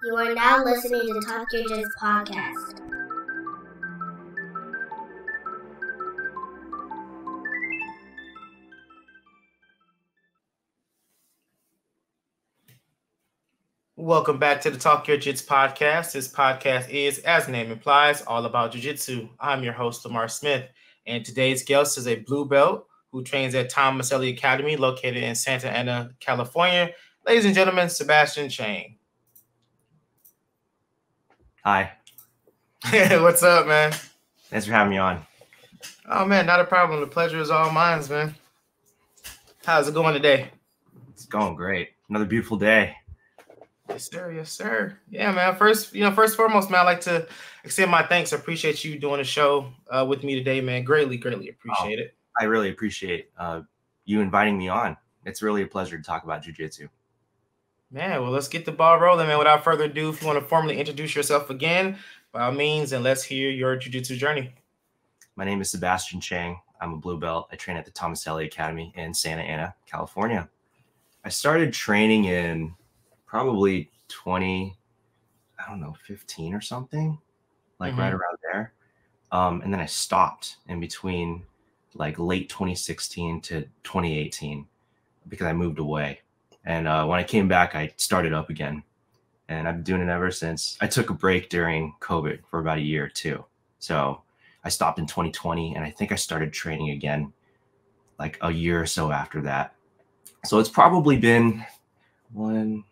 You are now listening to Talk Your Jits podcast. Welcome back to the Talk Your Jits podcast. This podcast is, as the name implies, all about jiu-jitsu. I'm your host, Lamar Smith, and today's guest is a blue belt who trains at Thomas Elliott Academy located in Santa Ana, California. Ladies and gentlemen, Sabastian Chang. Hi. What's up, man? Thanks for having me on. Oh, man, not a problem. The pleasure is all mine, man. How's it going today? It's going great. Another beautiful day. Yes, sir. Yes, sir. Yeah, man. First and foremost, man, I'd like to extend my thanks. I appreciate you doing the show with me today, man. Greatly appreciate it. I really appreciate you inviting me on. It's really a pleasure to talk about jiu-jitsu. Man, well, let's get the ball rolling, man. Without further ado, if you want to formally introduce yourself again, by all means, and let's hear your jiu-jitsu journey. My name is Sabastian Chang. I'm a blue belt. I train at the Thomas Elliott Academy in Santa Ana, California. I started training in probably 15 or something, like right around there. And then I stopped in between like late 2016 to 2018 because I moved away. And when I came back, I started up again. And I've been doing it ever since. I took a break during COVID for about a year or two. So I stopped in 2020, and I think I started training again like a year or so after that. So it's probably been 5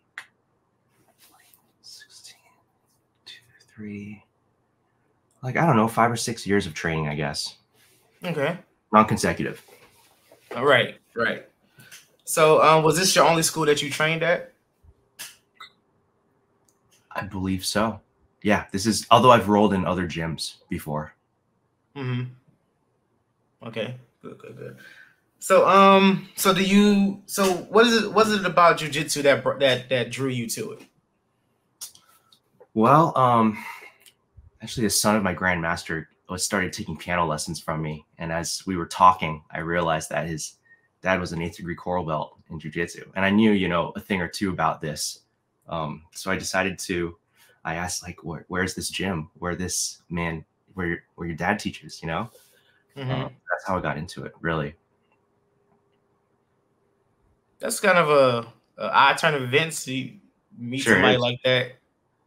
or 6 years of training, I guess. Okay. Non-consecutive. All right. So was this your only school that you trained at? I believe so. Yeah, this is, although I've rolled in other gyms before. Okay. Good. So what is it about jiu-jitsu that drew you to it? Well, actually the son of my grandmaster started taking piano lessons from me. And as we were talking, I realized that his dad was an 8th degree coral belt in jiu-jitsu. And I knew, a thing or two about this. So I asked, like, where's this gym where your dad teaches, That's how I got into it, really. That's kind of a odd turn of events to meet somebody like that.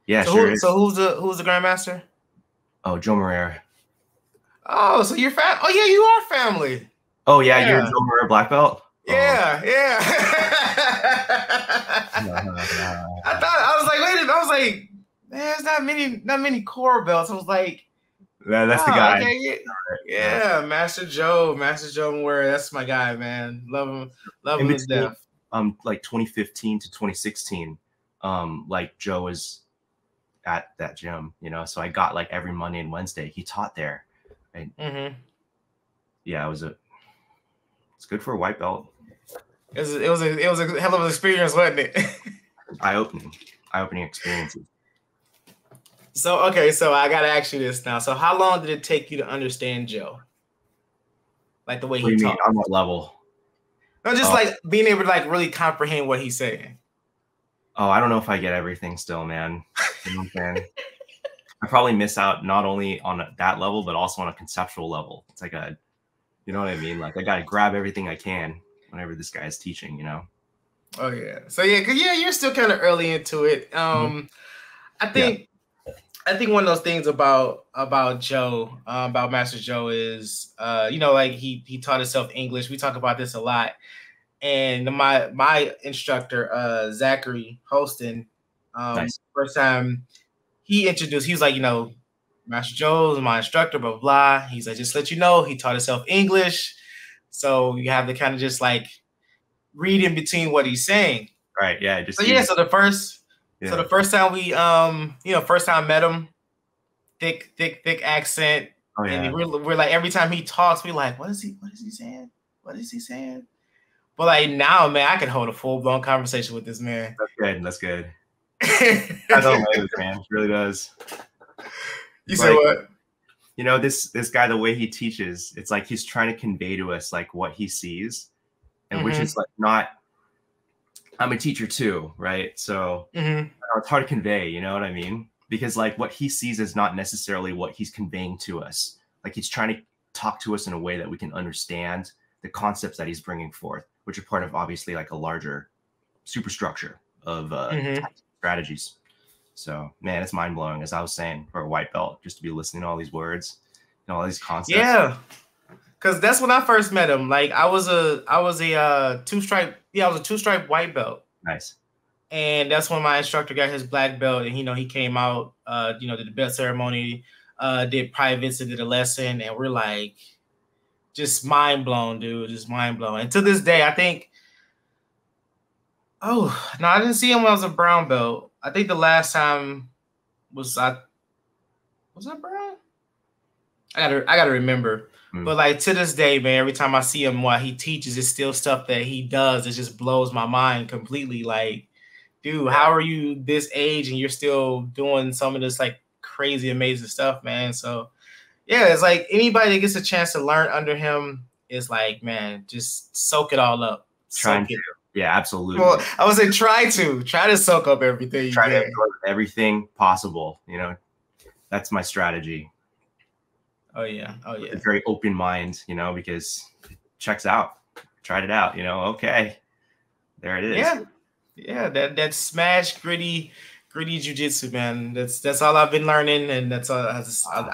Yeah, so who's the grandmaster? Oh, Joe Moreira. Oh, so you're Oh, yeah, you are family. Oh, yeah. You're a Joe Moreira black belt? Yeah. I was like, wait a minute. I was like, man, there's not many coral belts. I was like, that's the guy. Okay, yeah. Master Joe Moreira. That's my guy, man. Love him to death. Like 2015 to 2016, like Joe was at that gym, so I got like every Monday and Wednesday he taught there. And yeah, it's good for a white belt. It was a hell of an experience, wasn't it? eye-opening experiences. So I gotta ask you this now. So how long did it take you to understand Joe? Like the way he talks? On what level? No, just like being able to like really comprehend what he's saying. Oh, I don't know if I get everything still, man. You know what I'm saying? I probably miss out not only on that level, but also on a conceptual level. It's like you know what I mean? Like I got to grab everything I can whenever this guy is teaching, Oh, yeah. So, you're still kind of early into it. I think one of those things about Joe, about Master Joe is, like he taught himself English. We talk about this a lot. And my instructor, Zachary Holston, nice. First time he was like, Master Joe is my instructor, blah, blah, blah. He's like, just to let you know, he taught himself English. So you have to kind of just like read in between what he's saying. Right. Yeah. So the first time we, first time I met him, thick accent. Oh, yeah. And we're like, every time he talks, we're like, what is he saying? What is he saying? But like now, man, I can hold a full blown conversation with this man. That's good. I don't like this man. It really does. You say what? This guy, the way he teaches, it's like he's trying to convey to us like what he sees, and which is like not I'm a teacher too, right? So it's hard to convey, you know what I mean? Because like what he sees is not necessarily what he's conveying to us. Like he's trying to talk to us in a way that we can understand the concepts that he's bringing forth, which are part of obviously like a larger superstructure of strategies. So man, it's mind blowing, as I was saying, for a white belt, just to be listening to all these words and all these concepts. Yeah. Cause that's when I first met him. Like I was a two-stripe, I was a two-stripe white belt. Nice. And that's when my instructor got his black belt, and he came out, did the belt ceremony, did privates, and did a lesson, and we're like, just mind blown, dude, just mind blown. And to this day, I think, I didn't see him when I was a brown belt. I think the last time was that brown? I gotta remember. But like to this day, man, every time I see him while he teaches, it's still stuff that he does. It just blows my mind completely. Like, dude, how are you this age and you're still doing some of this like crazy, amazing stuff, man? So yeah, it's like anybody that gets a chance to learn under him is like, man, just soak it all up. Trying to. Yeah, absolutely. Well, I would say try to soak up everything. Try to absorb everything possible. You know, that's my strategy. Oh yeah. With a very open mind, you know, because it checks out. Tried it out, you know. Okay, there it is. Yeah. That smash gritty jujitsu, man. That's all I've been learning, and that's all. I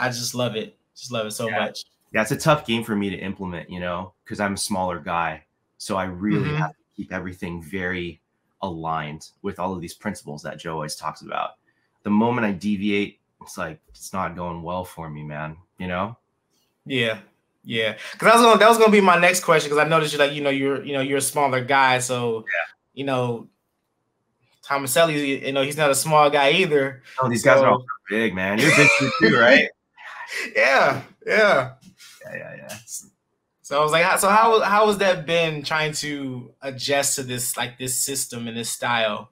just love it. Just love it so much. Yeah, it's a tough game for me to implement, you know, because I'm a smaller guy, so I really have to keep everything very aligned with all of these principles that Joe always talks about. The moment I deviate, it's like it's not going well for me, man. You know? Yeah. Because that was gonna be my next question. Because I noticed you're a smaller guy, so Tomaselli, he's not a small guy either. No, these guys are all big, man. You're big too, right? Yeah. So I was like, so how has that been trying to adjust to this system and this style,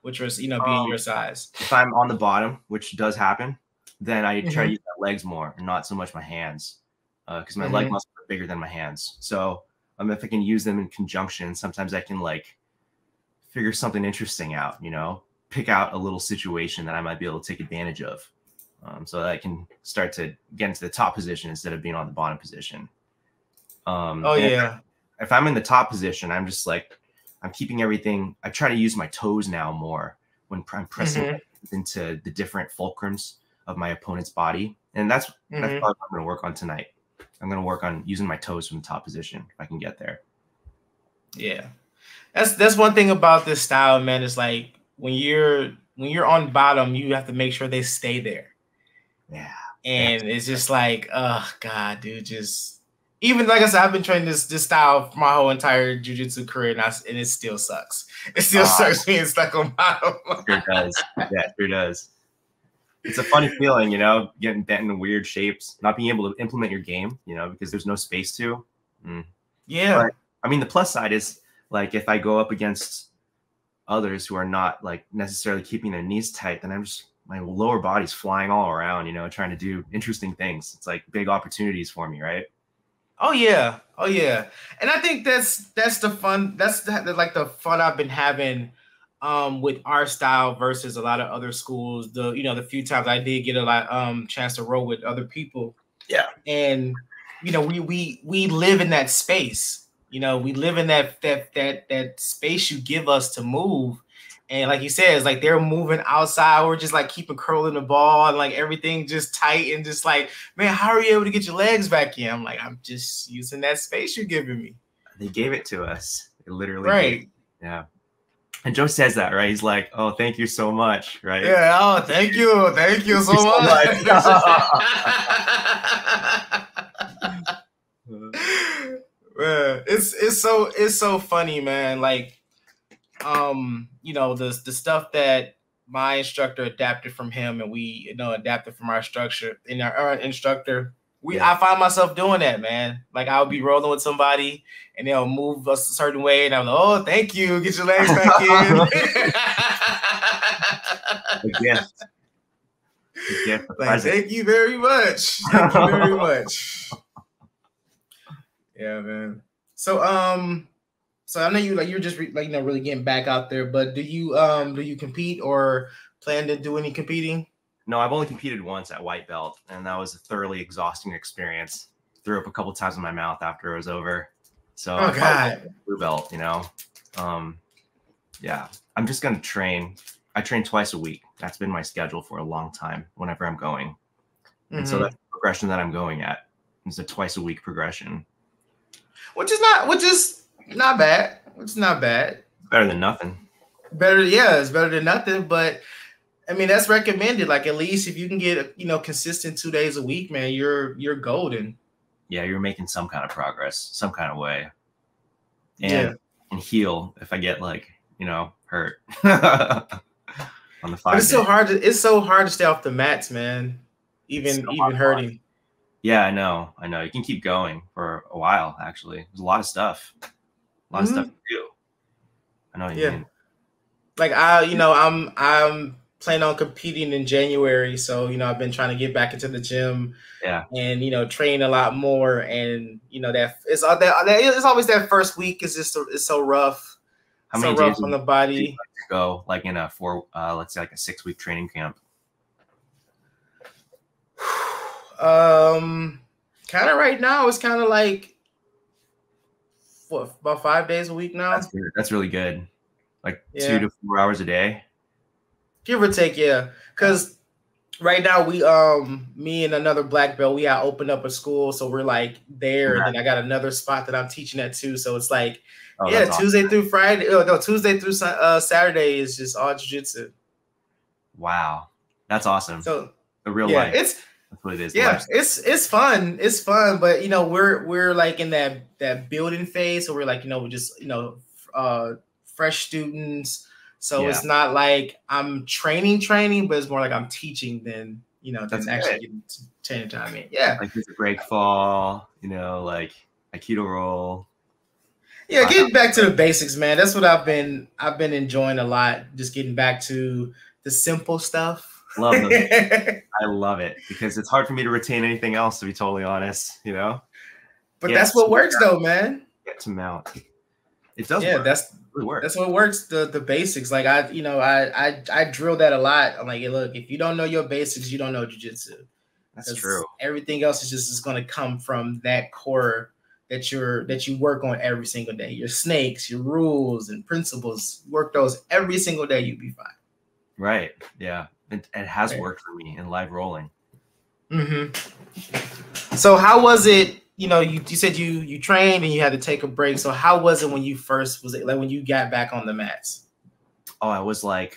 which was being your size? If I'm on the bottom, which does happen, then I try to use my legs more and not so much my hands, because my leg muscles are bigger than my hands. So if I can use them in conjunction, sometimes I can like figure something interesting out, you know, pick out a little situation that I might be able to take advantage of, so that I can start to get into the top position instead of being on the bottom position. If I'm in the top position, I'm just like, I'm keeping everything. I try to use my toes now more when I'm pressing into the different fulcrums of my opponent's body. And that's probably what I'm going to work on tonight. I'm going to work on using my toes from the top position if I can get there. Yeah. That's one thing about this style, man. It's like when you're on bottom, you have to make sure they stay there. Yeah. And it's just like, oh God, dude, just even like I said, I've been training this style for my whole entire jiu-jitsu career, and it still sucks. It still sucks being stuck on bottom. Sure does. Yeah, sure does. It's a funny feeling, you know, getting bent in weird shapes, not being able to implement your game, you know, because there's no space to. Yeah. But, I mean, the plus side is like if I go up against others who are not like necessarily keeping their knees tight, then my lower body's flying all around, you know, trying to do interesting things. It's like big opportunities for me, right? Oh yeah. And I think that's the fun. That's the fun I've been having with our style versus a lot of other schools. The few times I did get a lot chance to roll with other people. Yeah. And we live in that space. We live in that space you give us to move. And like you said, it's like they're moving outside. We're just like keeping curling the ball and like everything just tight and just like, man, how are you able to get your legs back in? I'm like, I'm just using that space you're giving me. They gave it to us. It literally right. Yeah. And Joe says that, right? He's like, oh, thank you so much, right? Yeah. Oh, thank you. Thank you so much. Man, it's so funny, man. Like, the stuff that my instructor adapted from him and we, adapted from our structure in our instructor. I find myself doing that, man. Like I'll be rolling with somebody and they'll move us a certain way. And I'm like, oh, thank you. Get your legs back in. Again. Like, thank you very much. Thank you very much. Yeah, man. So So I know you're just really getting back out there, but do you compete or plan to do any competing? No, I've only competed once at white belt, and that was a thoroughly exhausting experience. Threw up a couple times in my mouth after it was over. So oh god, blue belt, yeah, I'm just gonna train. I train twice a week. That's been my schedule for a long time whenever I'm going. And so that's the progression that I'm going at. It's a twice a week progression. Which is not bad. It's not bad. Better than nothing. It's better than nothing. But I mean, that's recommended. Like at least if you can get consistent 2 days a week, man, you're golden. Yeah, you're making some kind of progress, some kind of way. And heal if I get hurt. On the 5 But it's so hard to stay off the mats, man. Even hurting. Yeah, I know. You can keep going for a while, actually. There's a lot of stuff. A lot of stuff to do. I know what you mean. Like I'm planning on competing in January. So, I've been trying to get back into the gym. Yeah. And train a lot more. And that it's always that first week is just it's so rough. How many so days rough on the body? Go like in a 6-week training camp? Kind of right now it's kind of like about 5 days a week now. That's really good. Like 2 to 4 hours a day, give or take. Yeah, because right now we me and another black belt, we opened up a school, so we're like there. And then I got another spot that I'm teaching at too, so it's like Tuesday through Friday. No, Tuesday through Saturday is just all jiu-jitsu. Wow, that's awesome. So the real life. That's what it is. Yeah, it's fun. It's fun, but we're like in that building phase, so we're like we're just fresh students. So it's not like I'm training, but it's more like I'm teaching than than actually getting to training time. Yeah, like there's a break fall, like Aikido roll. Yeah, getting back to the basics, man. That's what I've been enjoying a lot. Just getting back to the simple stuff. Love them. I love it because it's hard for me to retain anything else, to be totally honest, But that's what works though, man. Get to mount. It does work. That's what works, the basics. Like I drill that a lot. I'm like, hey, look, if you don't know your basics, you don't know jiu-jitsu. That's true. Everything else is just going to come from that core that you work on every single day. Your snakes, your rules and principles, work those every single day, you'll be fine. Right. Yeah. It has worked for me in live rolling. So how was it? You said you trained and you had to take a break. So how was it when you when you got back on the mats? Oh, I was like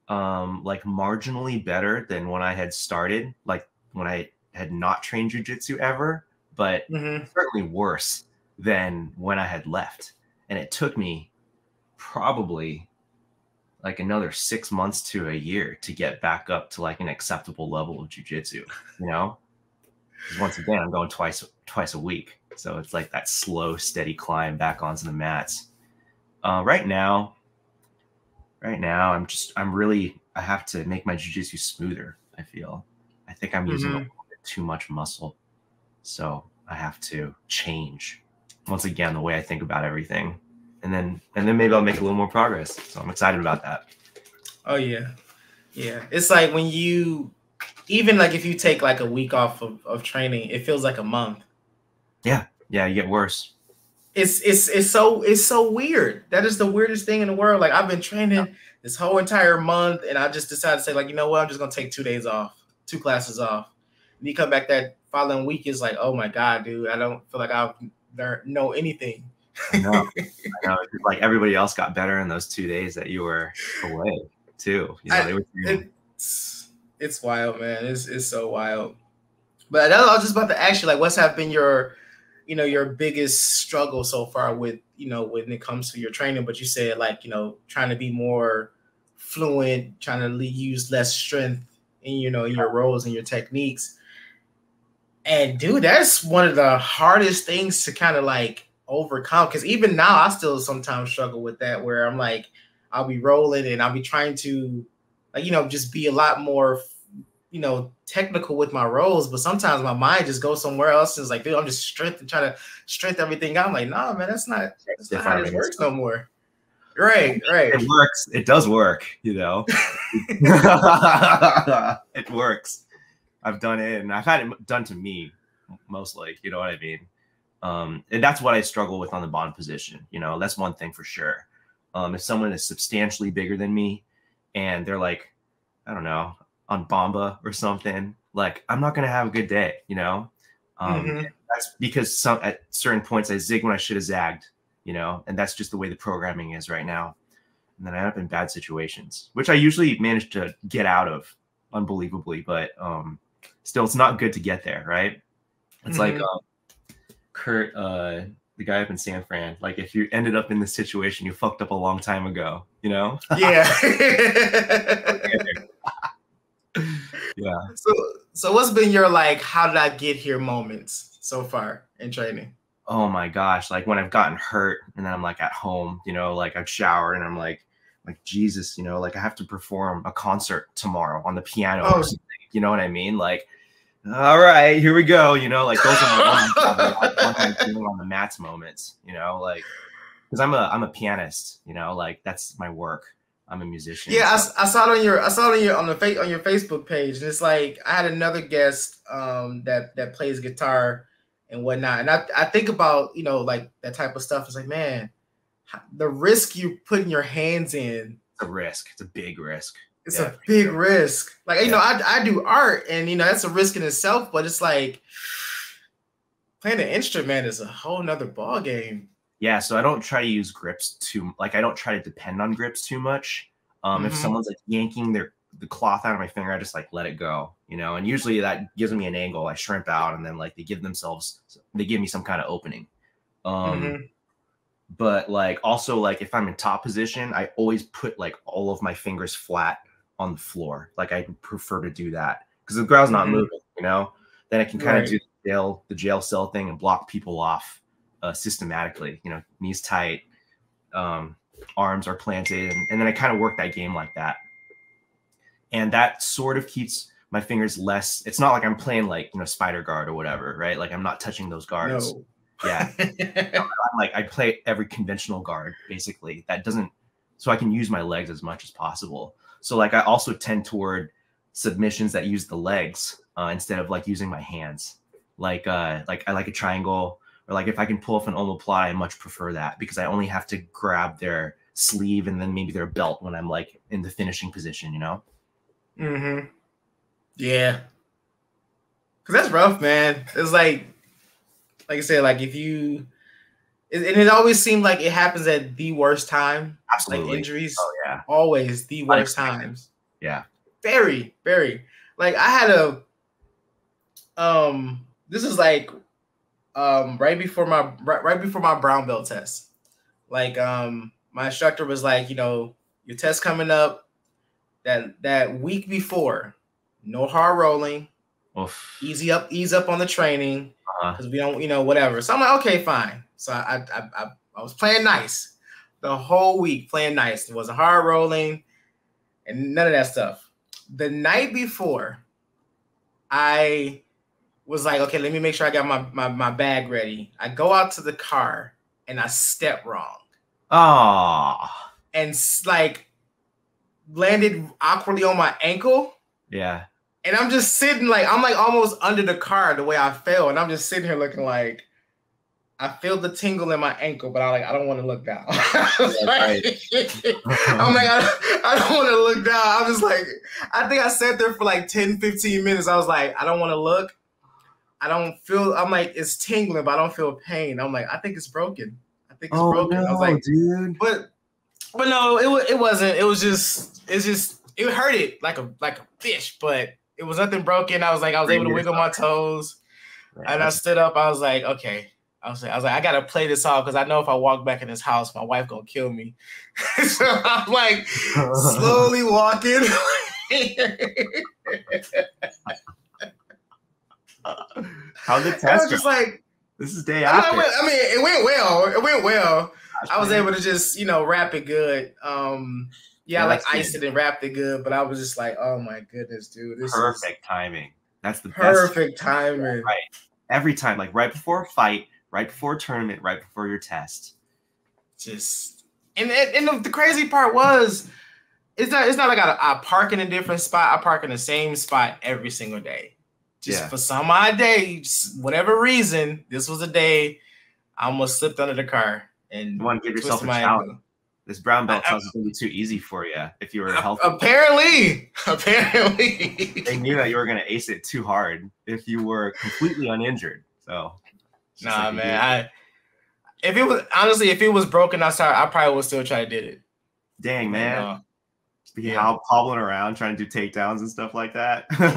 marginally better than when I had started, like when I had not trained jiu-jitsu ever, but certainly worse than when I had left. And it took me probably like another 6 months to a year to get back up to like an acceptable level of jiu-jitsu, Because once again, I'm going twice a week. So it's like that slow, steady climb back onto the mats. Right now, I have to make my jiu-jitsu smoother. I think I'm using a little bit too much muscle. So I have to change once again the way I think about everything. And then maybe I'll make a little more progress. So I'm excited about that. Oh yeah. Yeah. It's like when even like if you take like a week off of training, it feels like a month. Yeah. Yeah. You get worse. It's so weird. That is the weirdest thing in the world. Like I've been training this whole entire month and I just decided to say like, you know what? I'm just going to take 2 days off, 2 classes off. And you come back that following week is like, oh my God, dude, I don't feel like I've know anything. I know. Like everybody else got better in those 2 days that you were away too. It's wild, man. It's so wild. But I was just about to ask you, like, what's been your biggest struggle so far with, when it comes to your training? But you said like, trying to be more fluent, trying to use less strength in, in your roles and your techniques. And dude, that's one of the hardest things to kind of like overcome. Because even now, I still sometimes struggle with that, where I'm like, I'll be rolling and I'll be trying to, like, just be a lot more technical with my rolls, but sometimes my mind just goes somewhere else. And it's like, dude, I'm just trying to strengthen everything out. I'm like, nah, man, that's not how this works no more. Right. It works. It does work, It works. I've done it, and I've had it done to me mostly, you know what I mean? And that's what I struggle with on the bond position. That's one thing for sure. If someone is substantially bigger than me and they're like, I don't know, on Bomba or something, like I'm not going to have a good day, That's because at certain points I zig when I should have zagged, and that's just the way the programming is right now. And then I end up in bad situations, which I usually manage to get out of unbelievably, but still it's not good to get there, right? It's like Kurt, the guy up in San Fran, like if you ended up in this situation, you fucked up a long time ago, Yeah. Yeah. So what's been your how did I get here moments so far in training? Oh my gosh, like when I've gotten hurt and then I'm like at home, like I've showered and I'm like Jesus, like I have to perform a concert tomorrow on the piano or something. You know what I mean? Like, all right, here we go. Like those are on the mats moments. Like because I'm a pianist. Like that's my work. I'm a musician. Yeah, I saw it on your on your Facebook page, and it's like I had another guest that plays guitar and whatnot, and I think about like that type of stuff. It's like, man, the risk you putting your hands in. It's a risk. It's a big risk. It's a big risk. Like I do art, and that's a risk in itself. But it's like playing an instrument is a whole nother ball game. Yeah, so I don't try to use grips I don't try to depend on grips too much. If someone's like yanking the cloth out of my finger, I just like let it go, and usually that gives me an angle. I shrimp out and then like they give me some kind of opening. But like also like if I'm in top position, I always put like all of my fingers flat on the floor. Like I prefer to do that because the ground's not moving, then I can kind of do the jail cell thing and block people off systematically, knees tight, arms are planted, and then I kind of work that game like that. And that sort of keeps my fingers less. It's not like I'm playing like, spider guard or whatever, right? Like I'm not touching those guards. No. Yeah. I play every conventional guard basically so I can use my legs as much as possible. So like I also tend toward submissions that use the legs instead of like using my hands. Like I like a triangle, or like if I can pull off an omoplata, I much prefer that because I only have to grab their sleeve and then maybe their belt when I'm like in the finishing position, Yeah. Cause that's rough, man. It's like I said, like if you, and it always seemed like it happens at the worst time. Absolutely. Like injuries. Oh yeah. Always the worst times. Yeah. Very, very. Like I had this is like right before my brown belt test. Like my instructor was like, your test coming up that week before, no hard rolling. Oof. Ease up on the training because we don't, whatever. So I'm like, okay, fine. So I was playing nice the whole week, playing nice. It wasn't hard rolling and none of that stuff. The night before, I was like, okay, let me make sure I got my bag ready. I go out to the car and I step wrong. Oh. And like landed awkwardly on my ankle. Yeah. And I'm just sitting I'm like almost under the car the way I fell. And I'm just sitting here looking like I feel the tingle in my ankle, but I don't want to look down. I don't want to look down. I was like, I think I sat there for like 10, 15 minutes. I was like, I don't want to look. I'm like, it's tingling, but I don't feel pain. I'm like, I think it's broken. Broken. No, I was like, dude. But no, it wasn't. It hurted like a fish, but it was nothing broken. I was able to wiggle my toes. Man, and I stood up. I was like, okay. I was like, I gotta play this off because I know if I walk back in this house, my wife gonna kill me. So I'm like slowly walking. How did the test go? Just like this is day after. It went well. I was able to just, wrap it good. Yeah, I like iced it and wrapped it good, but I was just like, oh my goodness, dude, this perfect timing. That's the perfect timing. Right. Every time, like right before a fight, right before a tournament, right before your test. Just and the crazy part was, it's not like I park in a different spot. I park in the same spot every single day. Just for some odd day, whatever reason, this was a day I almost slipped under the car and you want to give yourself a challenge. Ankle. This brown belt tells it's going to be too easy for you if you were healthy. Apparently, they knew that you were going to ace it too hard if you were completely uninjured. So, nah, like man. If it was broken outside, I probably would still try to do it. Dang, man. How hobbling around trying to do takedowns and stuff like that. Dude,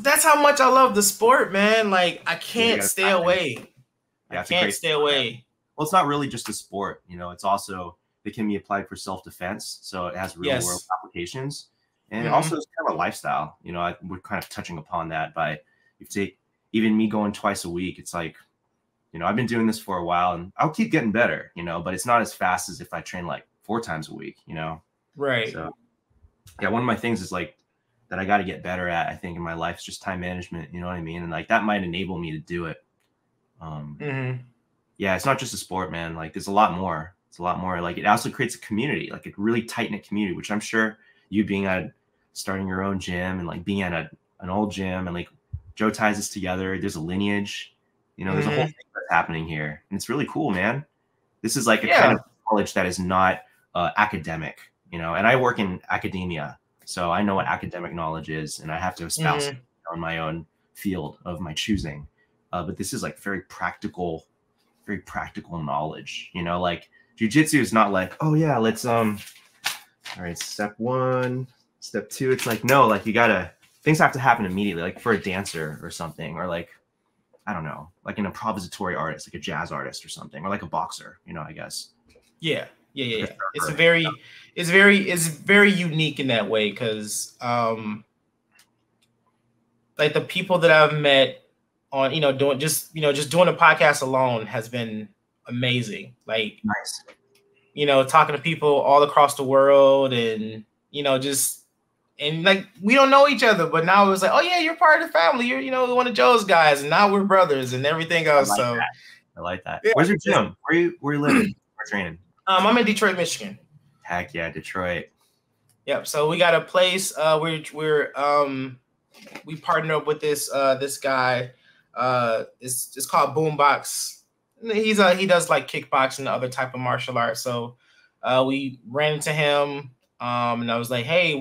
that's how much I love the sport, man. Like I can't stay away. I can't stay away. Well, it's not really just a sport, it's also it can be applied for self-defense, so it has real world applications, and also it's kind of a lifestyle. We're kind of touching upon that by if you take even me going twice a week, it's like, I've been doing this for a while and I'll keep getting better, but it's not as fast as if I train like 4 times a week, Right. So yeah, one of my things is like that I got to get better at, I think, in my life is just time management, you know what I mean? And like that might enable me to do it. Yeah, it's not just a sport, man. Like there's a lot more. It's a lot more. Like it also creates a community, like a really tight-knit community, which I'm sure you being starting your own gym and like being at an old gym and like Joe ties us together. There's a lineage, there's a whole thing that's happening here. And it's really cool, man. This is like a kind of knowledge that is not academic, and I work in academia, so I know what academic knowledge is and I have to espouse it on my own field of my choosing. But this is like very practical knowledge, like jiu-jitsu is not like, oh yeah, let's all right, step 1, step 2. It's like, no, like things have to happen immediately, like for a dancer or something, or like, I don't know, like an improvisatory artist, like a jazz artist or something, or like a boxer, I guess. Yeah. It's very unique in that way because like the people that I've met on, doing doing a podcast alone has been amazing. Like, nice. Talking to people all across the world and, and like, we don't know each other, but now it was like, oh yeah, you're part of the family. You're, one of Joe's guys, and now we're brothers and everything else. I like that. Yeah. Where's your gym? Where you living? We're training. I'm in Detroit, Michigan. Heck yeah, Detroit. Yep. So we got a place. We partnered up with this guy. It's called Boombox. He does like kickboxing and other type of martial arts. So we ran into him, and I was like, hey,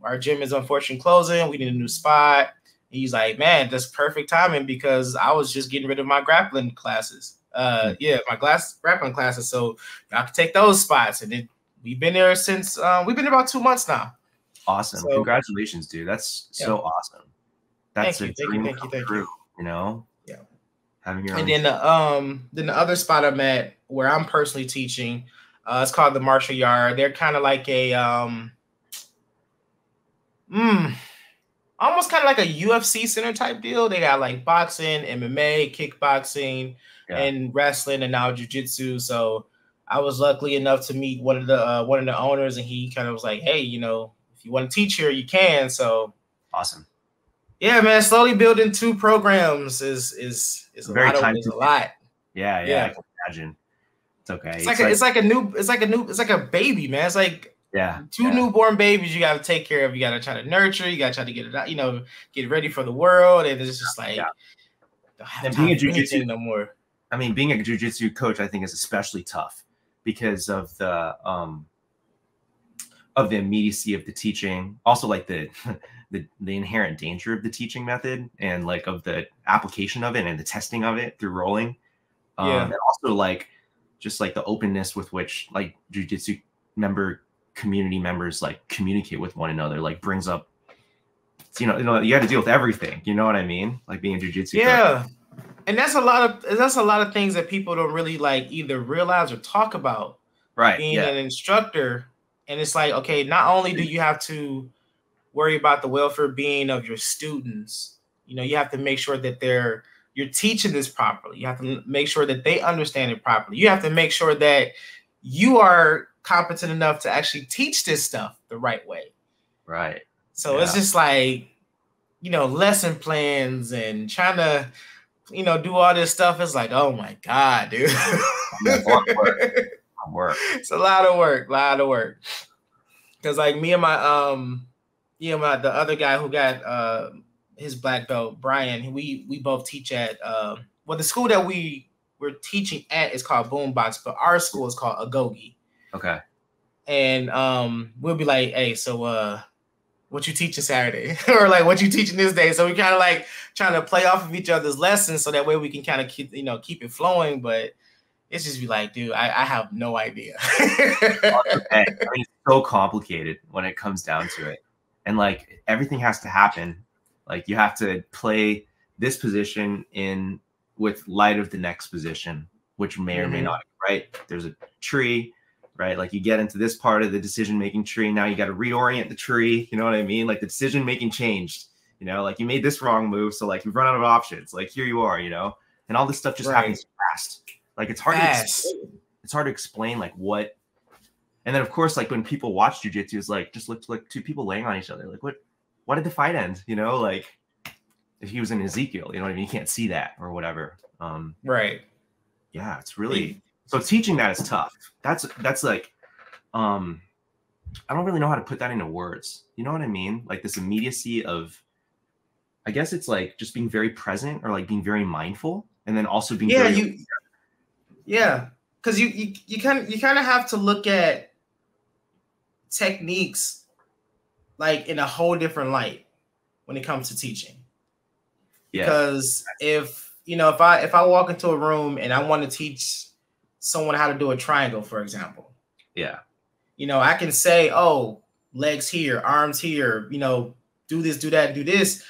our gym is unfortunately closing. We need a new spot. And he's like, man, that's perfect timing because I was just getting rid of my grappling classes. My grappling classes. So I could take those spots, and we've been there since we've been there about 2 months now. Awesome! So, congratulations, dude. That's so awesome. That's thank you. Yeah. Having your own. And then the other spot I'm at where I'm personally teaching, it's called the Martial Yard. They're kind of like a almost kind of like a UFC center type deal. They got like boxing, MMA, kickboxing, and wrestling, and now jiu-jitsu. So I was lucky enough to meet one of the owners, and he kind of was like, hey, if you want to teach here, you can. So awesome. Yeah, man, slowly building 2 programs is a lot. Yeah, I can imagine. It's okay. It's like a baby, man. It's like 2 newborn babies you got to take care of. You got to try to nurture. You got to try to get it out, get ready for the world. And it's just like, and being a jiu-jitsu no more. I mean, being a jiu-jitsu coach, I think, is especially tough because of the immediacy of the teaching. Also, like the inherent danger of the teaching method and like of the application of it and the testing of it through rolling. And also like just like the openness with which like jiu-jitsu community members like communicate with one another, like brings up, you got to deal with everything. You know what I mean? Like being a jiu-jitsu coach. And that's a lot of things that people don't really like either realize or talk about. Right. Being an instructor. And it's like, okay, not only do you have to worry about the welfare being of your students, you have to make sure that they're you're teaching this properly. You have to make sure that they understand it properly. You have to make sure that you are competent enough to actually teach this stuff the right way. Right. So it's just like, lesson plans and trying to, do all this stuff. It's like, oh my God, dude. It's a lot of work. It's a lot of work. Because like me and my the other guy who got his black belt, Brian, we both teach at the school that we're teaching at is called Boombox, but our school is called Agogi. Okay. And we'll be like, hey, so what you teaching Saturday? Or like what you teaching this day? So we kind of like trying to play off of each other's lessons so that way we can kind of keep it flowing. But it's just be like, dude, I have no idea. Okay. I mean, it's so complicated when it comes down to it. And like everything has to happen. Like you have to play this position in with light of the next position, which may or may not, right? There's a tree, right? Like you get into this part of the decision-making tree. Now you got to reorient the tree. You know what I mean? Like the decision-making changed, like you made this wrong move. So like you've run out of options. Like here you are, and all this stuff just happens fast. Like it's hard to explain. It's hard to explain like what. And then of course, like when people watch jiu-jitsu, it's like just looked like two people laying on each other. Like what did the fight end? Like if he was in Ezekiel, you know what I mean? You can't see that or whatever. Right. Yeah, it's really so teaching that is tough. That's like I don't really know how to put that into words. You know what I mean? Like this immediacy of, I guess it's like just being very present or like being very mindful, and then also being because you kind of have to look at techniques like in a whole different light when it comes to teaching. Yeah. Because if I walk into a room and I want to teach someone how to do a triangle, for example. Yeah. I can say, oh, legs here, arms here, do this, do that, do this.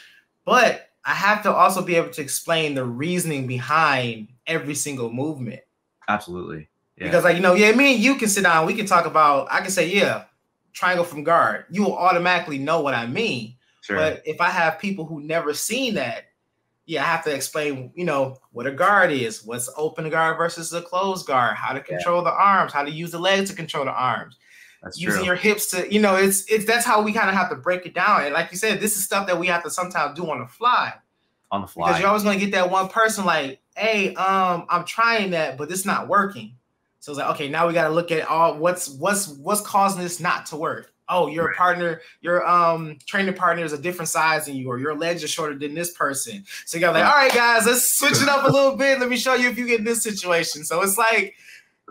But I have to also be able to explain the reasoning behind every single movement. Absolutely. Yeah. Because like, me and you can sit down, we can talk about, I can say, triangle from guard. You will automatically know what I mean. Sure. But if I have people who never seen that, I have to explain, what a guard is, what's open guard versus a closed guard, how to control the arms, how to use the legs to control the arms. That's using true. Your hips to, it's that's how we kind of have to break it down. And like you said, this is stuff that we have to sometimes do on the fly. Because you're always going to get that one person like, hey, I'm trying that, but it's not working. So it's like, okay, now we got to look at all what's causing this not to work. Oh, your partner, your training partner is a different size than you, or your legs are shorter than this person. So you got like, all right, guys, let's switch it up a little bit. Let me show you if you get in this situation. So it's like,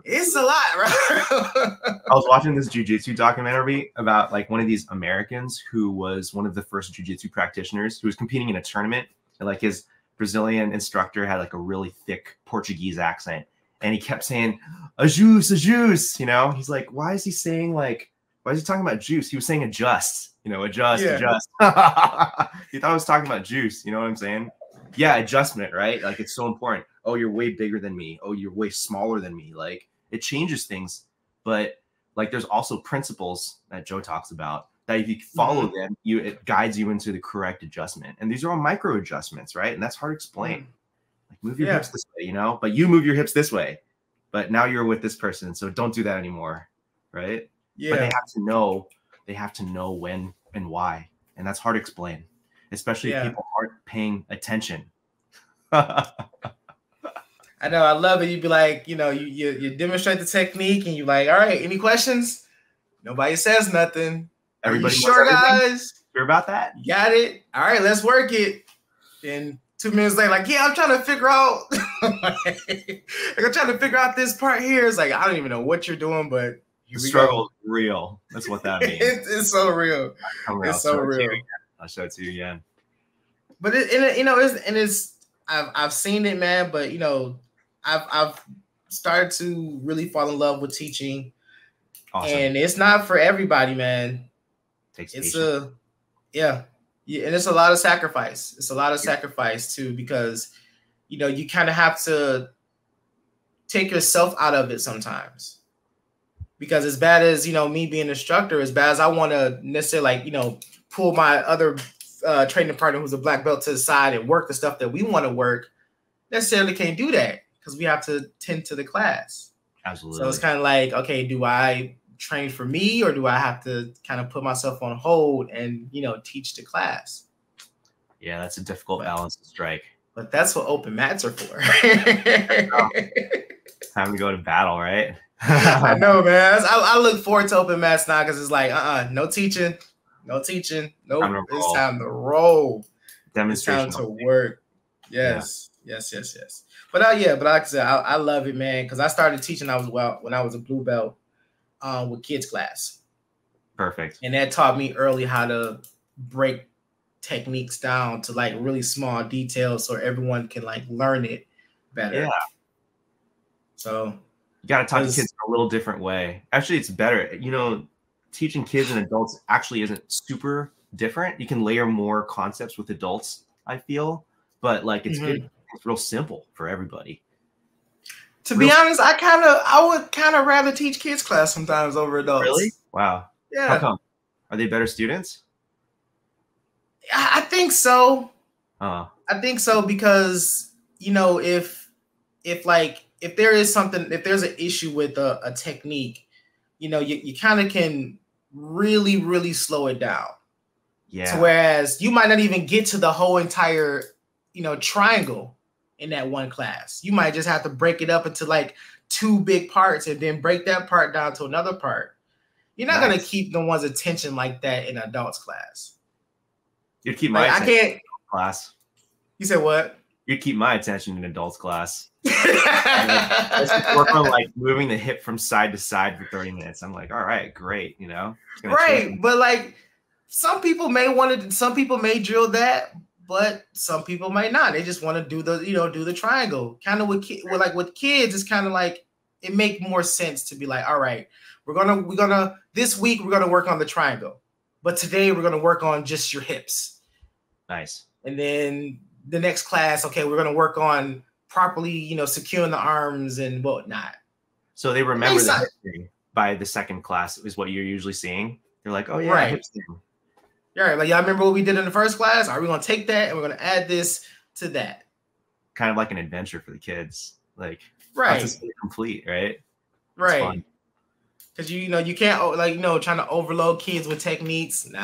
it's a lot, right? I was watching this jiu-jitsu documentary about like one of these Americans who was one of the first jiu-jitsu practitioners who was competing in a tournament. And like his Brazilian instructor had like a really thick Portuguese accent. And he kept saying, a juice. He's like, why is he talking about juice? He was saying adjust, adjust. He thought I was talking about juice. You know what I'm saying? Yeah, adjustment, right? Like it's so important. Oh, you're way bigger than me. Oh, you're way smaller than me. Like it changes things. But like there's also principles that Joe talks about that if you follow them, it guides you into the correct adjustment. And these are all micro adjustments, right? And that's hard to explain. Like move your hips this way, but you move your hips this way. But now you're with this person, so don't do that anymore, right? Yeah. But they have to know when and why. And that's hard to explain, especially if people aren't paying attention. I know, I love it. You'd be like, you demonstrate the technique and you're like, all right, any questions? Nobody says nothing. Everybody sure, guys? Sure about that? You got it. All right, let's work it. And 2 minutes later, like, I'm trying to figure out I'm trying to figure out this part here. It's like, I don't even know what you're doing, but the struggle is real. That's what that means. It's so real. It's so real. I'll show it to you again. But I've seen it, man. But I've started to really fall in love with teaching, and it's not for everybody, man. Takes it's patience. And it's a lot of sacrifice. It's a lot of sacrifice too, because you kind of have to take yourself out of it sometimes. Because as bad as me being an instructor, as bad as I want to necessarily pull my other training partner who's a black belt to the side and work the stuff that we want to work, necessarily can't do that because we have to tend to the class. Absolutely. So it's kind of like, okay, do I train for me or do I have to kind of put myself on hold and, you know, teach the class? Yeah, that's a difficult balance to strike. But that's what open mats are for. Time to go to battle, right? I know, man. I look forward to open mats now because it's like, no teaching. Nope. It's time to roll. Demonstration. It's time to work. Yes. But like I said, I love it, man, because I started teaching when I was a blue belt with kids class. Perfect. And that taught me early how to break techniques down to like really small details so everyone can like learn it better. Yeah. So you got to talk to kids in a little different way. Actually, it's better. You know, teaching kids and adults actually isn't super different. You can layer more concepts with adults, I feel, but like it's good. It's real simple for everybody. To be honest, I would kind of rather teach kids class sometimes over adults. Really? Wow. Yeah. How come? Are they better students? I think so. I think so because, you know, if there's an issue with a technique, you know, you kind of can really, really slow it down. Yeah. So whereas you might not even get to the whole entire, you know, triangle in that one class. You might just have to break it up into like 2 big parts and then break that part down to another part. You're not going to keep no one's attention like that in adults class. You'd keep my attention in class. You said what? You'd keep my attention in adults class. Let's just work on like moving the hip from side to side for 30 minutes. I'm like, all right, great, you know? Right, but like some people may drill that, but some people might not. They just want to do the triangle. Kind of with kids, it's kind of like it make more sense to be like, all right, we're gonna this week we're gonna work on the triangle, but today we're gonna work on just your hips. Nice. And then the next class, okay, we're gonna work on properly, you know, securing the arms and whatnot. So they remember the hip thing by the second class is what you're usually seeing. They're like, oh yeah, right. Hip thing. Yeah, like y'all remember what we did in the first class? Are we gonna take that and we're gonna add this to that? Kind of like an adventure for the kids. Like, right, it's complete, right? Right. Because you can't trying to overload kids with techniques. Nah,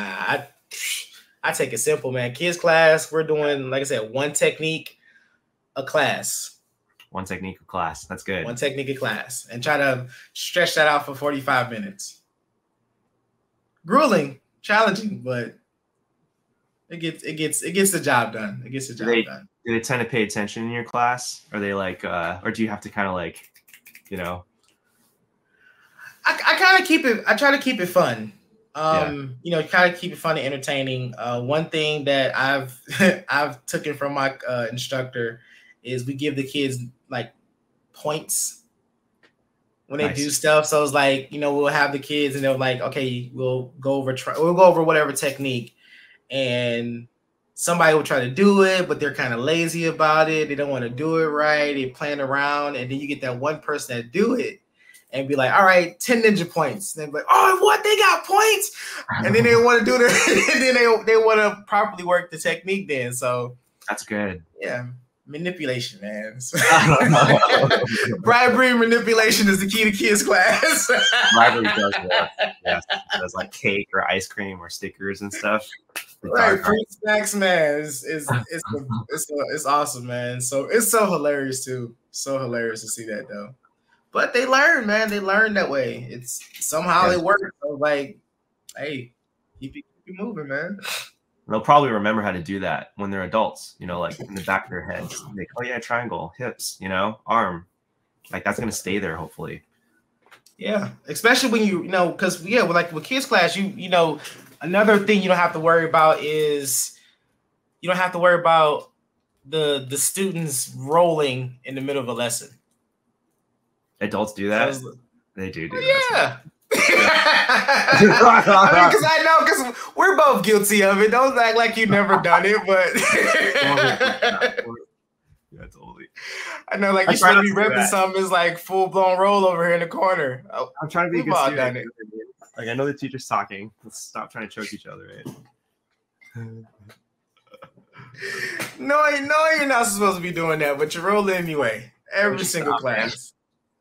I take it simple, man. Kids class, we're doing, like I said, 1 technique a class. 1 technique a class. That's good. 1 technique a class, and try to stretch that out for 45 minutes. Grueling, challenging, but it gets the job done. It gets the job done. Do they tend to pay attention in your class? Are they like, or do you have to kind of like, you know? I kind of keep it. I try to keep it fun. You know, kind of keep it fun and entertaining. One thing that I've taken from my instructor is we give the kids like points when they do stuff. So it's like, you know, we'll have the kids and they're like, okay, we'll go over whatever technique, and somebody will try to do it, but they're kind of lazy about it. They don't want to do it right. They're playing around, and then you get that one person that do it and be like, all right, 10 ninja points. And they're like, oh, what? They got points? And then they want to do the, and then they want to properly work the technique then. So that's good. Yeah. Manipulation, man. Bribery and manipulation is the key to kids class. Bribery does work. Yes. It does like cake or ice cream or stickers and stuff. Right. Free snacks, man. It's awesome, man. So it's so hilarious too. So hilarious to see that though. But they learn, man. They learn that way. It's somehow it works. So like, hey, keep it moving, man. They'll probably remember how to do that when they're adults, you know, like in the back of their heads. Like, oh yeah, triangle, hips, you know, arm. Like that's gonna stay there, hopefully. Yeah, especially when you know, because like with kids class, you know, another thing you don't have to worry about is you don't have to worry about the students rolling in the middle of a lesson. Adults do that. They do that. Yeah. I mean, because we're both guilty of it. Don't act like you've never done it, but yeah, totally. I know, like you should be repping something is like full blown roll over here in the corner. I'm trying to be a good student. Like I know the teacher's talking. Let's stop trying to choke each other. Right? No, you're not supposed to be doing that, but you roll anyway. Every single class.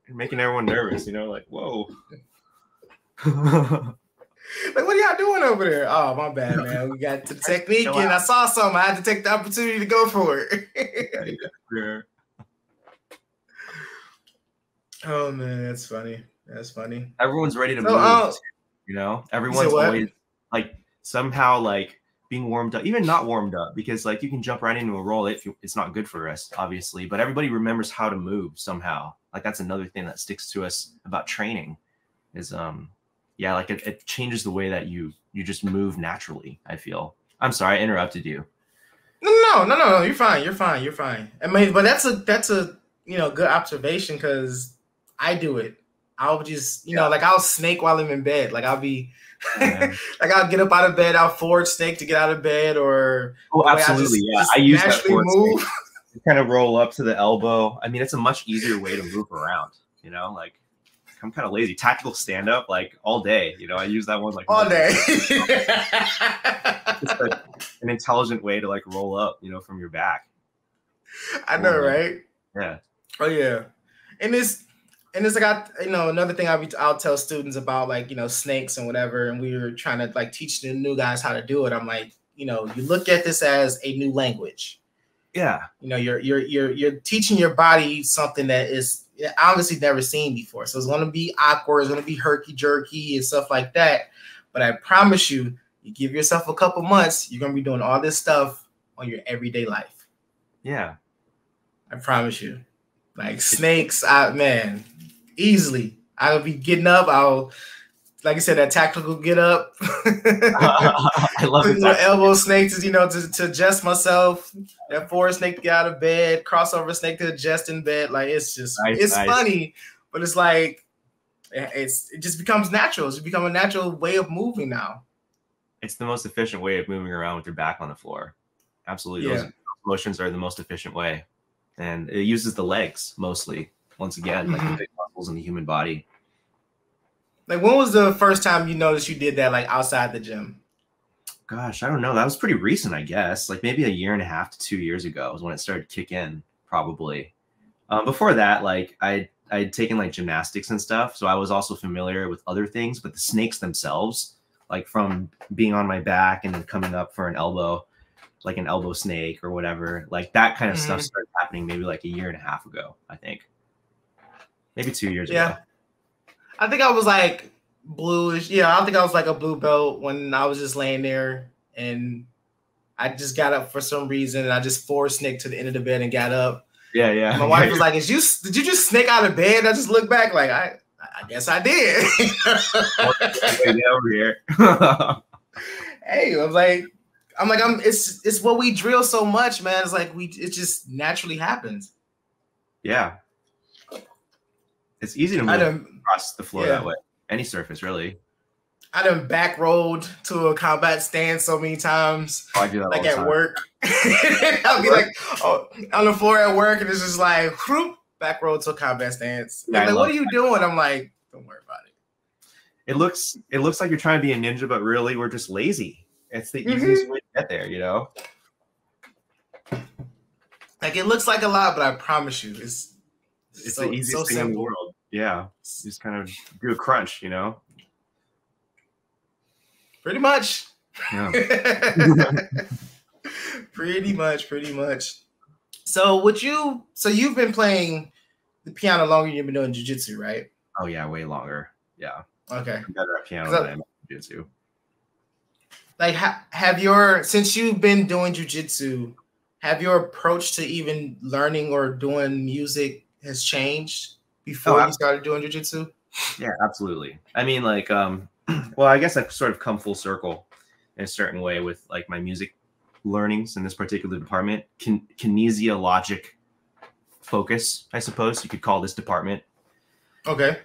You're making everyone nervous, like, whoa. Like, what are y'all doing over there? Oh, my bad, man. We got to the technique, and I saw something. I had to take the opportunity to go for it. Yeah. Oh, man, that's funny. That's funny. Everyone's ready to move. Everyone's always like somehow like being warmed up, even not warmed up, because like you can jump right into a roll. It's not good for us, obviously, but everybody remembers how to move somehow. Like that's another thing that sticks to us about training is like it changes the way that you just move naturally. I feel. I'm sorry, I interrupted you. No. You're fine. I mean, but that's a good observation because I do it. I'll just like I'll snake while I'm in bed. Like I'll be like I'll get up out of bed. I'll forward snake to get out of bed, or absolutely, I use that forward move. Snake. Kind of roll up to the elbow. I mean, it's a much easier way to move around. Like. I'm kind of lazy. Tactical stand up like all day. I use that one like all day. Just an intelligent way to like roll up, from your back. I know, right? Yeah. Oh yeah. And it's like another thing I'll tell students about like snakes and whatever, and we were trying to like teach the new guys how to do it. I'm like, you look at this as a new language. Yeah. You're teaching your body something that is obviously never seen before. So it's going to be awkward. It's going to be herky-jerky and stuff like that. But I promise you give yourself a couple months, you're going to be doing all this stuff on your everyday life. Yeah. I promise you. Like snakes, easily. I'll be getting up. Like I said, that tactical get up. I love it. Elbow snake to adjust myself. That forward snake to get out of bed. Crossover snake to adjust in bed. Like it's just nice. Funny, but it's like it just becomes natural. It's become a natural way of moving now. It's the most efficient way of moving around with your back on the floor. Absolutely, those motions are the most efficient way, and it uses the legs mostly. Once again, like the big muscles in the human body. Like, when was the first time you noticed you did that, like, outside the gym? Gosh, I don't know. That was pretty recent, I guess. Like, maybe 1.5 to 2 years ago was when it started to kick in, probably. Before that, like, I'd taken, like, gymnastics and stuff, so I was also familiar with other things. But the snakes themselves, like, from being on my back and then coming up for an elbow, like an elbow snake or whatever, like, that kind of stuff started happening maybe, like, 1.5 years ago, I think. Maybe 2 years ago. I think I was like bluish. Yeah, I think I was like a blue belt when I was just laying there and I just got up for some reason and I just forward snaked to the end of the bed and got up. Yeah. And my wife was like, did you just snake out of bed? I just looked back like, I guess I did. Over here. Hey, it's what we drill so much, man. It's like it just naturally happens. Yeah. It's easy to move across the floor that way. Any surface, really. I done back rolled to a combat stance so many times. I do that like at work. I'll be like on the floor at work, and it's just like whoop, back roll to a combat stance. Yeah, like, what are you doing? I'm like, don't worry about it. It looks like you're trying to be a ninja, but really we're just lazy. It's the easiest way to get there, Like, it looks like a lot, but I promise you, it's the easiest thing in the world. Yeah. Just kind of do a crunch, Pretty much. Yeah. Pretty much. So you've been playing the piano longer than you've been doing jiu-jitsu, right? Oh yeah, way longer. Yeah. Okay. I'm better at piano than I am at jiu-jitsu. Like, since you've been doing jiu-jitsu, have your approach to even learning or doing music has changed before you started doing jiu-jitsu? Yeah, absolutely. I mean, like, well, I guess I've sort of come full circle in a certain way with like my music learnings in this particular department. Kinesiologic focus, I suppose you could call this department. Okay.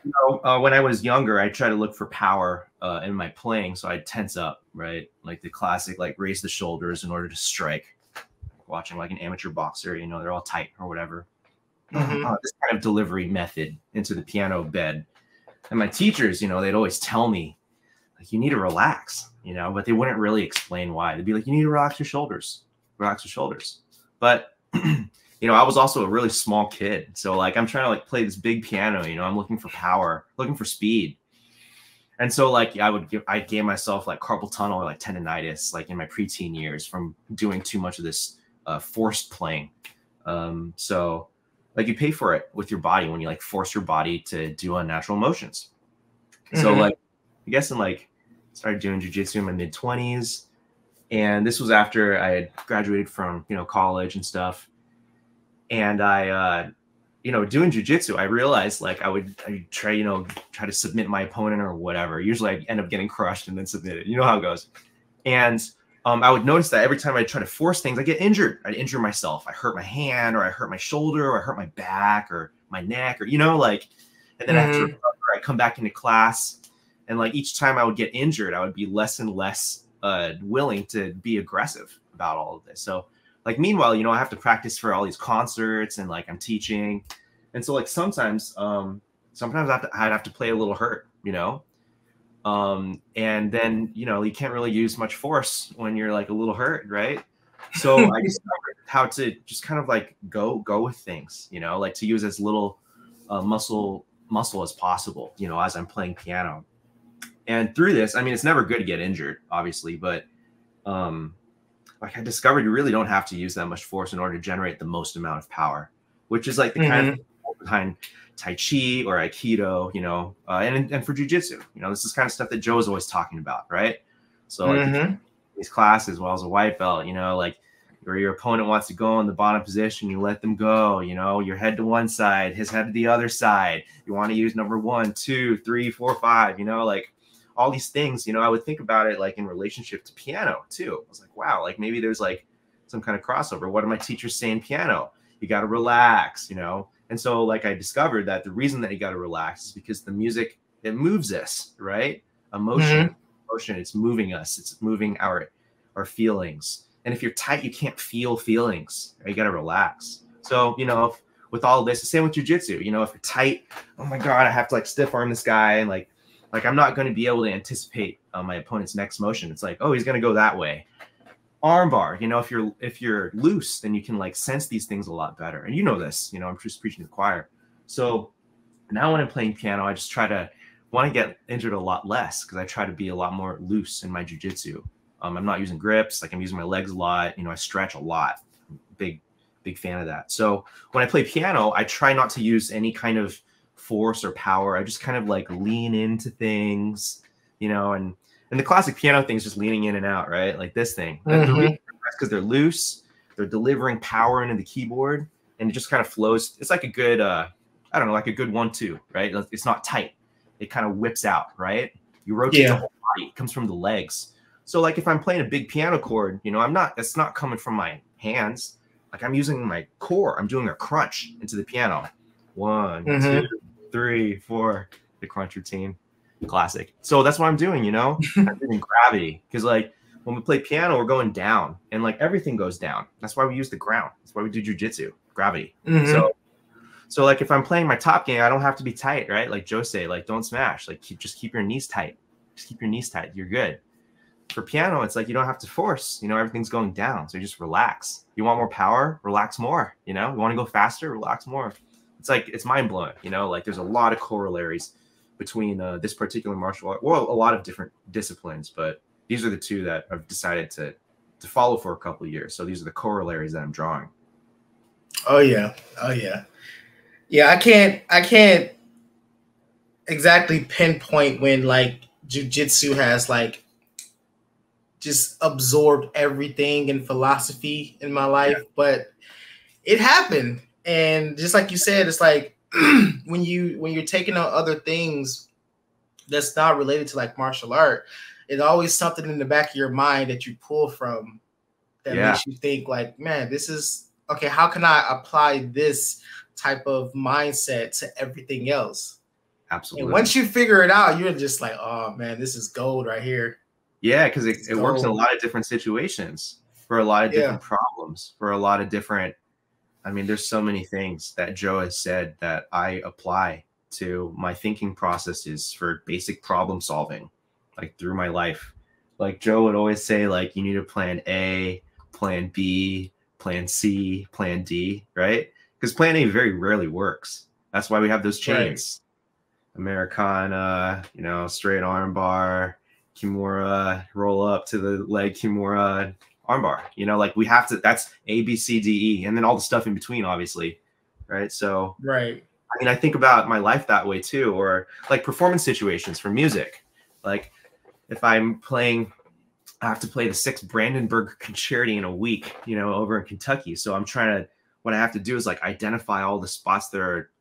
When I was younger, I tried to look for power in my playing, so I'd tense up, right? Like the classic, like raise the shoulders in order to strike. Watching like an amateur boxer, they're all tight or whatever. This kind of delivery method into the piano bed. And my teachers, they'd always tell me, like, you need to relax, but they wouldn't really explain why. They'd be like, you need to relax your shoulders. relax your shoulders. But you know, I was also a really small kid. So like I'm trying to like play this big piano, you know, I'm looking for power, looking for speed. And so like I gave myself like carpal tunnel or like tendonitis like in my preteen years from doing too much of this forced playing. So like you pay for it with your body when you like force your body to do unnatural motions. So like I guess in like started doing jujitsu in my mid-20s. And this was after I had graduated from, you know, college and stuff. And I, you know, doing jujitsu, I realized like I'd try, you know, try to submit my opponent or whatever. Usually I end up getting crushed and then submitted. You know how it goes. And I would notice that every time I try to force things, I get injured. I'd injure myself. I hurt my hand or I hurt my shoulder or I hurt my back or my neck or, you know, like, and then after I come back into class and like each time I would get injured, I would be less and less willing to be aggressive about all of this. So like, meanwhile, you know, I have to practice for all these concerts and like I'm teaching. And so like sometimes I'd have to play a little hurt, you know? And then, you know, you can't really use much force when you're like a little hurt. Right. So I discovered how to just kind of like go with things, you know, like to use as little muscle as possible, you know, as I'm playing piano. And through this, I mean, it's never good to get injured, obviously, but like I discovered you really don't have to use that much force in order to generate the most amount of power, which is like the kind of behind Tai Chi or Aikido, you know, and for Jiu-Jitsu, you know, this is kind of stuff that Joe is always talking about, right? So like these classes, well, as a white belt, you know, like where your opponent wants to go in the bottom position, you let them go, you know, your head to one side, his head to the other side. You want to use number 1, 2, 3, 4, 5, you know, like all these things, you know, I would think about it like in relationship to piano too. I was like, wow, like maybe there's like some kind of crossover. What do my teachers say in piano? You got to relax, you know? And so like I discovered that the reason that you got to relax is because the music, it moves us, right? Emotion, it's moving us. It's moving our feelings. And if you're tight, you can't feel feelings. Right? You got to relax. So, you know, with all of this, the same with jujitsu, you know, if you're tight, oh my God, I have to like stiff arm this guy. And like I'm not going to be able to anticipate my opponent's next motion. It's like, oh, he's going to go that way. Armbar, you know, if you're loose, then you can like sense these things a lot better. And you know this, you know, I'm just preaching to the choir. So now when I'm playing piano, I just want to get injured a lot less because I try to be a lot more loose in my jujitsu. I'm not using grips, like I'm using my legs a lot. You know, I stretch a lot. Big fan of that. So when I play piano, I try not to use any kind of force or power. I just kind of like lean into things, you know, and the classic piano thing is just leaning in and out, right? Like this thing. Because they're loose, they're delivering power into the keyboard, and it just kind of flows. It's like a good, I don't know, like a good 1-2, right? It's not tight. It kind of whips out, right? You rotate the whole body. It comes from the legs. So like if I'm playing a big piano chord, you know, it's not coming from my hands. Like I'm using my core. I'm doing a crunch into the piano. 1, 2, 3, 4, the crunch routine. Classic. So that's what I'm doing, you know? I'm doing gravity. Because like when we play piano, we're going down and like everything goes down. That's why we use the ground. That's why we do jujitsu, gravity. So like if I'm playing my top game, I don't have to be tight, right? Like Joe say, like don't smash. Like just keep your knees tight. Just keep your knees tight. You're good. For piano, it's like you don't have to force, you know, everything's going down. So you just relax. You want more power? Relax more. You know, you want to go faster? Relax more. It's like, it's mind blowing, you know, like there's a lot of corollaries between this particular martial art, well, a lot of different disciplines, but these are the two that I've decided to follow for a couple of years. So these are the corollaries that I'm drawing. Oh yeah. Yeah. I can't exactly pinpoint when like jiu-jitsu has like just absorbed everything in philosophy in my life, but it happened. And just like you said, it's like when you're taking on other things that's not related to like martial art, it's always something in the back of your mind that you pull from that makes you think like, man, this is okay. How can I apply this type of mindset to everything else? Absolutely. And once you figure it out, you're just like, oh man, this is gold right here. Yeah, because it works in a lot of different situations for a lot of different problems, for a lot of different. I mean, there's so many things that Joe has said that I apply to my thinking processes for basic problem solving, like through my life. Like Joe would always say, like, you need a plan A, plan B, plan C, plan D, right? Because plan A very rarely works. That's why we have those chains. Right. Americana, straight arm bar, Kimura, roll up to the leg, Kimura, arm bar. Like we have to, that's A, B, C, D, E, and then all the stuff in between, obviously. Right. So, right. I mean, I think about my life that way too, or like performance situations for music. Like if I'm playing, I have to play the 6th Brandenburg Concerti in a week, over in Kentucky. So what I have to do is like identify all the spots that are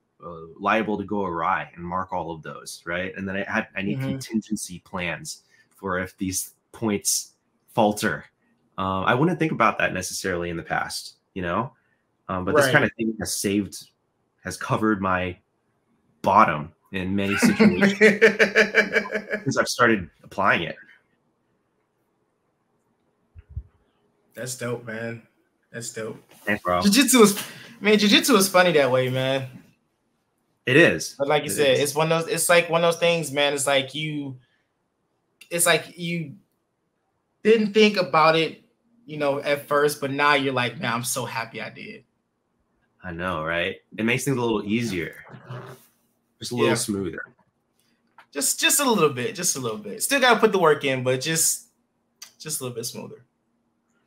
liable to go awry and mark all of those, right? And then I need contingency plans for if these points falter. I wouldn't think about that necessarily in the past, but this kind of thing has covered my bottom in many situations since I've started applying it. That's dope, man. That's dope. Thanks, bro. Jiu-Jitsu is funny that way, man. It is. But like you said, it's like one of those things, man. It's like you didn't think about it, at first, but now you're like, man, I'm so happy I did. I know, right? It makes things a little easier. Just a little smoother. Just a little bit. Still gotta put the work in, but just a little bit smoother.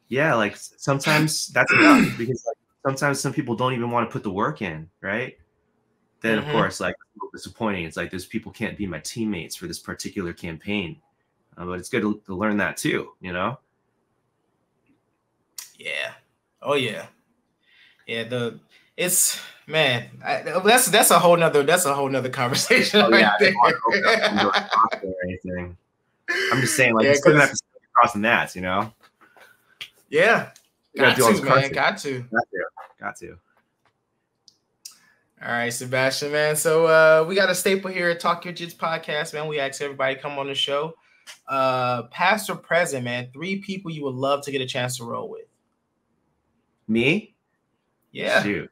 Yeah, like sometimes that's enough because like sometimes some people don't even want to put the work in, right? Then of course, like it's disappointing. It's like those people can't be my teammates for this particular campaign, but it's good to learn that too, Yeah. Oh yeah. Yeah. It's man. That's a whole nother conversation. Oh, yeah, there. Or anything. I'm just saying, like, it's gonna have to stay across the nats, Yeah. Got to. All right, Sebastian, man. So we got a staple here at Talk Your Jits podcast, man. We ask everybody to come on the show. Past or present, man. 3 people you would love to get a chance to roll with. Me? Yeah. Shoot.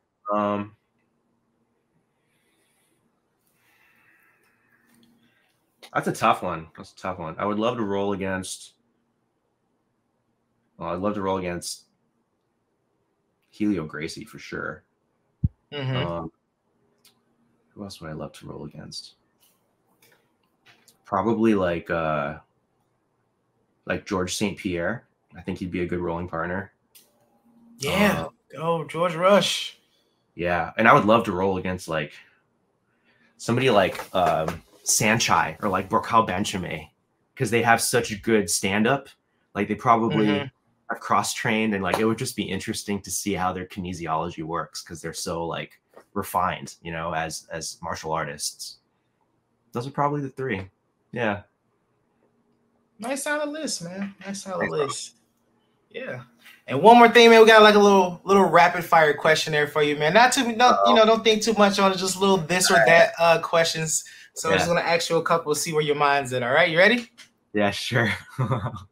That's a tough one. I would love to roll against. Well, I'd love to roll against Helio Gracie for sure. Who else would I love to roll against? Probably like George St. Pierre. I think he'd be a good rolling partner. Yeah. George Rush. Yeah, and I would love to roll against like somebody like Sanchai or like Burkhao Benchame because they have such good stand-up. Like they probably are cross-trained and like it would just be interesting to see how their kinesiology works because they're so like refined, as martial artists. Those are probably the 3. Yeah. Nice solid list, man. List. Yeah. And one more thing, man, we got like a little rapid fire question there for you, man. Don't think too much on it, just a little this or that questions. So I'm just gonna ask you a couple, see where your mind's at. All right, you ready? Yeah, sure. All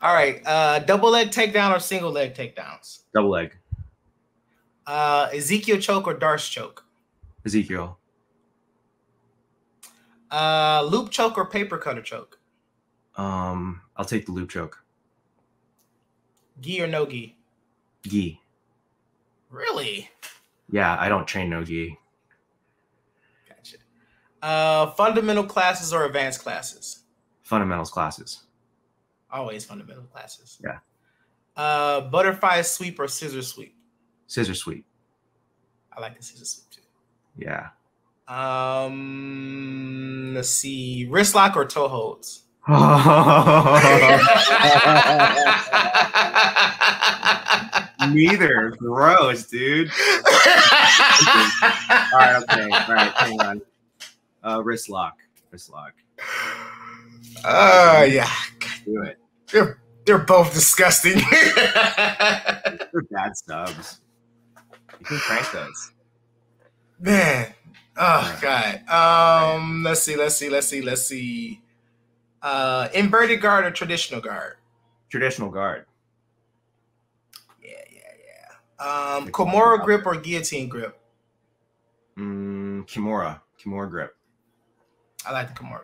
right. Double leg takedown or single leg takedowns? Double leg. Ezekiel choke or Darce choke? Ezekiel. Loop choke or paper cutter choke? I'll take the loop choke. Gi or no gi? Gi. Really? Yeah, I don't train no gi. Gotcha. Fundamental classes or advanced classes? Fundamentals classes. Always fundamental classes. Yeah. Butterfly sweep or scissor sweep? Scissor sweep. I like the scissor sweep too. Yeah. Let's see. Wrist lock or toe holds? Neither. Gross, dude. All right, okay. All right, hang on. Wrist lock. Yeah. Do it. They're both disgusting. They're bad subs. You can crank those. Man. Oh God. Let's see. Inverted guard or traditional guard? Traditional guard. Yeah. Kimura grip or guillotine grip? Kimura grip. I like the Kimura.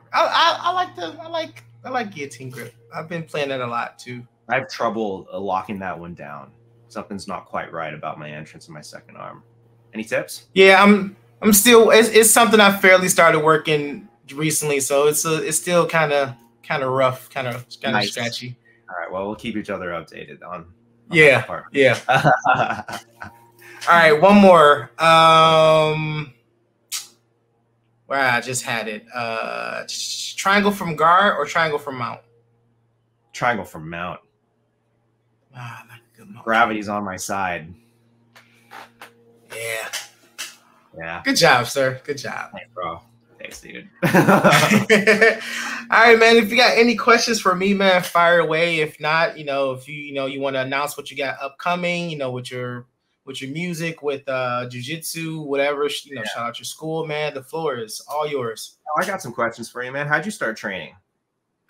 I like guillotine grip. I've been playing that a lot too. I have trouble locking that one down. Something's not quite right about my entrance in my second arm. Any tips? Yeah, I'm still. It's something I fairly started working recently, so it's still kind of rough, kind of Nice. scratchy. All right. Well, we'll keep each other updated on yeah, that part. Yeah. All right, one more. Where I just had it. Triangle from guard or triangle from mount? Triangle from mount. Ah, like a good mount. Gravity's on my side. Yeah. Yeah. Good job, sir. Good job. Thanks, bro. Thanks, dude. All right, man. If you got any questions for me, man, fire away. If not, if you want to announce what you got upcoming, with your music, with jiu-jitsu, whatever, shout out your school, man. The floor is all yours. Oh, I got some questions for you, man. How'd you start training?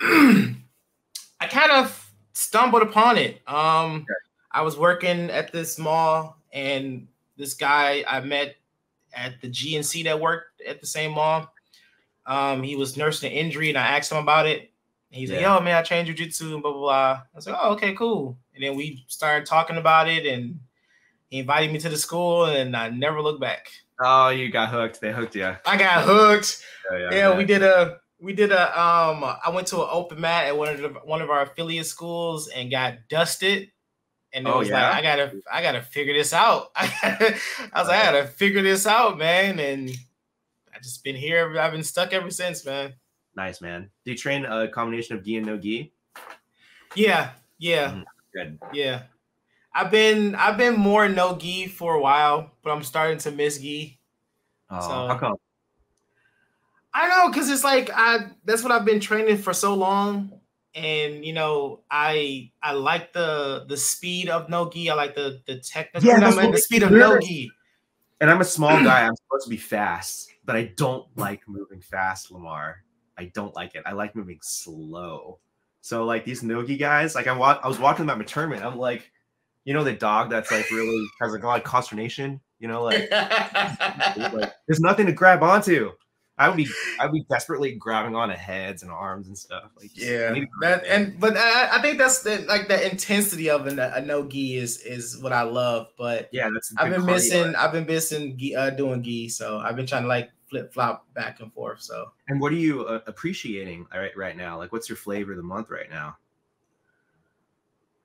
I kind of stumbled upon it. I was working at this mall, and this guy I met at the GNC that worked at the same mall. He was nursing an injury, and I asked him about it. And he's like, "Yo, man, I trained jiu-jitsu and blah blah blah." I was like, "Oh, okay, cool." And then we started talking about it, and he invited me to the school, and I never looked back. Oh, you got hooked. They hooked you. I got hooked. Yeah, we did a. I went to an open mat at one of our affiliate schools and got dusted. And it was like, I gotta figure this out. I gotta figure this out, man. And I just been here. I've been stuck ever since, man. Nice, man. Do you train a combination of gi and no gi? Yeah. Good. Yeah. I've been more no gi for a while, but I'm starting to miss gi. Oh, how come? I don't know, because it's like that's what I've been training for so long. And I like the speed of no gi. I like the technical. The speed of no gi. And I'm a small guy. I'm supposed to be fast, but I don't like moving fast, Lamar. I don't like it. I like moving slow. So like these no gi guys, like I was watching them at my tournament. I'm like, the dog that's like really has like a lot of consternation. Like there's nothing to grab onto. I would be desperately grabbing onto heads and arms and stuff. Like but I think that's the intensity of a no gi is what I love. But yeah, that's I've been missing doing gi, so I've been trying to like flip flop back and forth. So and what are you appreciating right now? Like, what's your flavor of the month right now?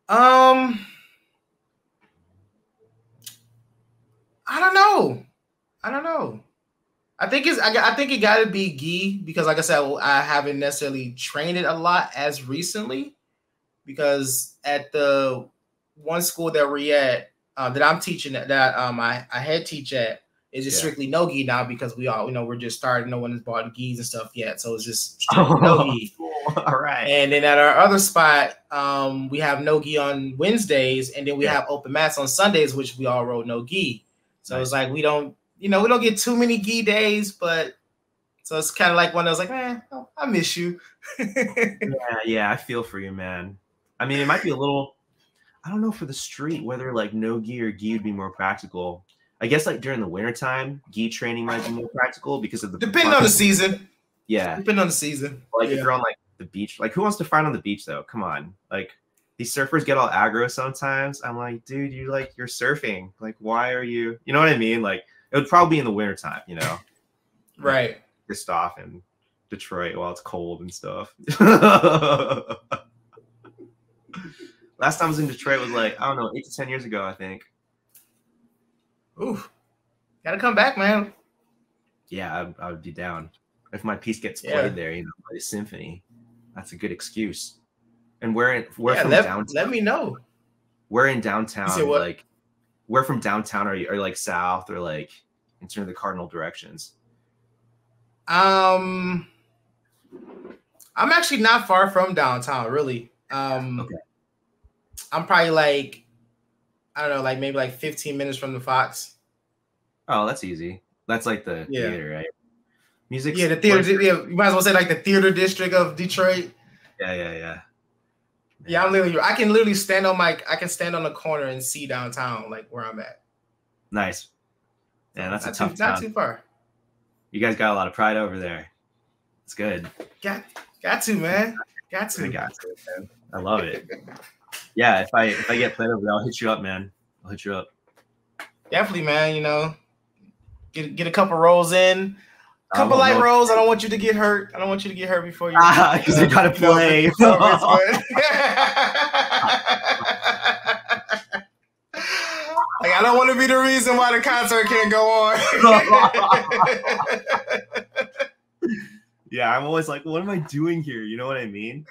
I don't know. I think it got to be gi because, like I said, I haven't necessarily trained it a lot as recently. Because at the one school that we're at, that I'm teaching at, that I head teach at, is just strictly no gi now because we all we're just starting. No one has bought gis and stuff yet, so it's just strictly no gi. All right. And then at our other spot, we have no gi on Wednesdays, and then we have open mats on Sundays, which we all roll no gi. So it's like we don't get too many gi days, but so it's kind of like one of those like, man, I miss you. yeah, I feel for you, man. I mean, it might be a little, I don't know for the street whether like no gi or gi would be more practical. I guess like during the wintertime, gi training might be more practical because of the depending on the season. Yeah, depending on the season. Like if you're on like the beach, like who wants to fight on the beach though? Come on, like. These surfers get all aggro sometimes. I'm like, dude, you're surfing. Like, why are you? You know what I mean? Like, it would probably be in the wintertime, Right. Pissed off in Detroit while it's cold and stuff. Last time I was in Detroit was like, I don't know, 8 to 10 years ago, I think. Ooh. Gotta come back, man. Yeah, I would be down. If my piece gets played there, by the symphony, that's a good excuse. And we're from downtown. Let me know. We're in downtown. You say what? Like, where from downtown are you? Are you like south or like in terms of the cardinal directions? I'm actually not far from downtown, really. Okay. I'm probably like, I don't know, like maybe like 15 minutes from the Fox. Oh, that's easy. That's like the theater, right? Music. Yeah, the theater. Yeah, you might as well say like the theater district of Detroit. Yeah. Yeah, I can literally stand on the corner and see downtown, like where I'm at. Nice. Yeah, that's not not too far. You guys got a lot of pride over there. It's good. Got to, man. Got to. Man. I love it. Yeah, if I get played over, I'll hit you up, man. I'll hit you up. Definitely, man. You know, get a couple rolls in. Couple light rolls. I don't want you to get hurt. I don't want you to get hurt before you. Because you gotta play. Like, I don't want to be the reason why the concert can't go on. Yeah, I'm always like, what am I doing here? You know what I mean?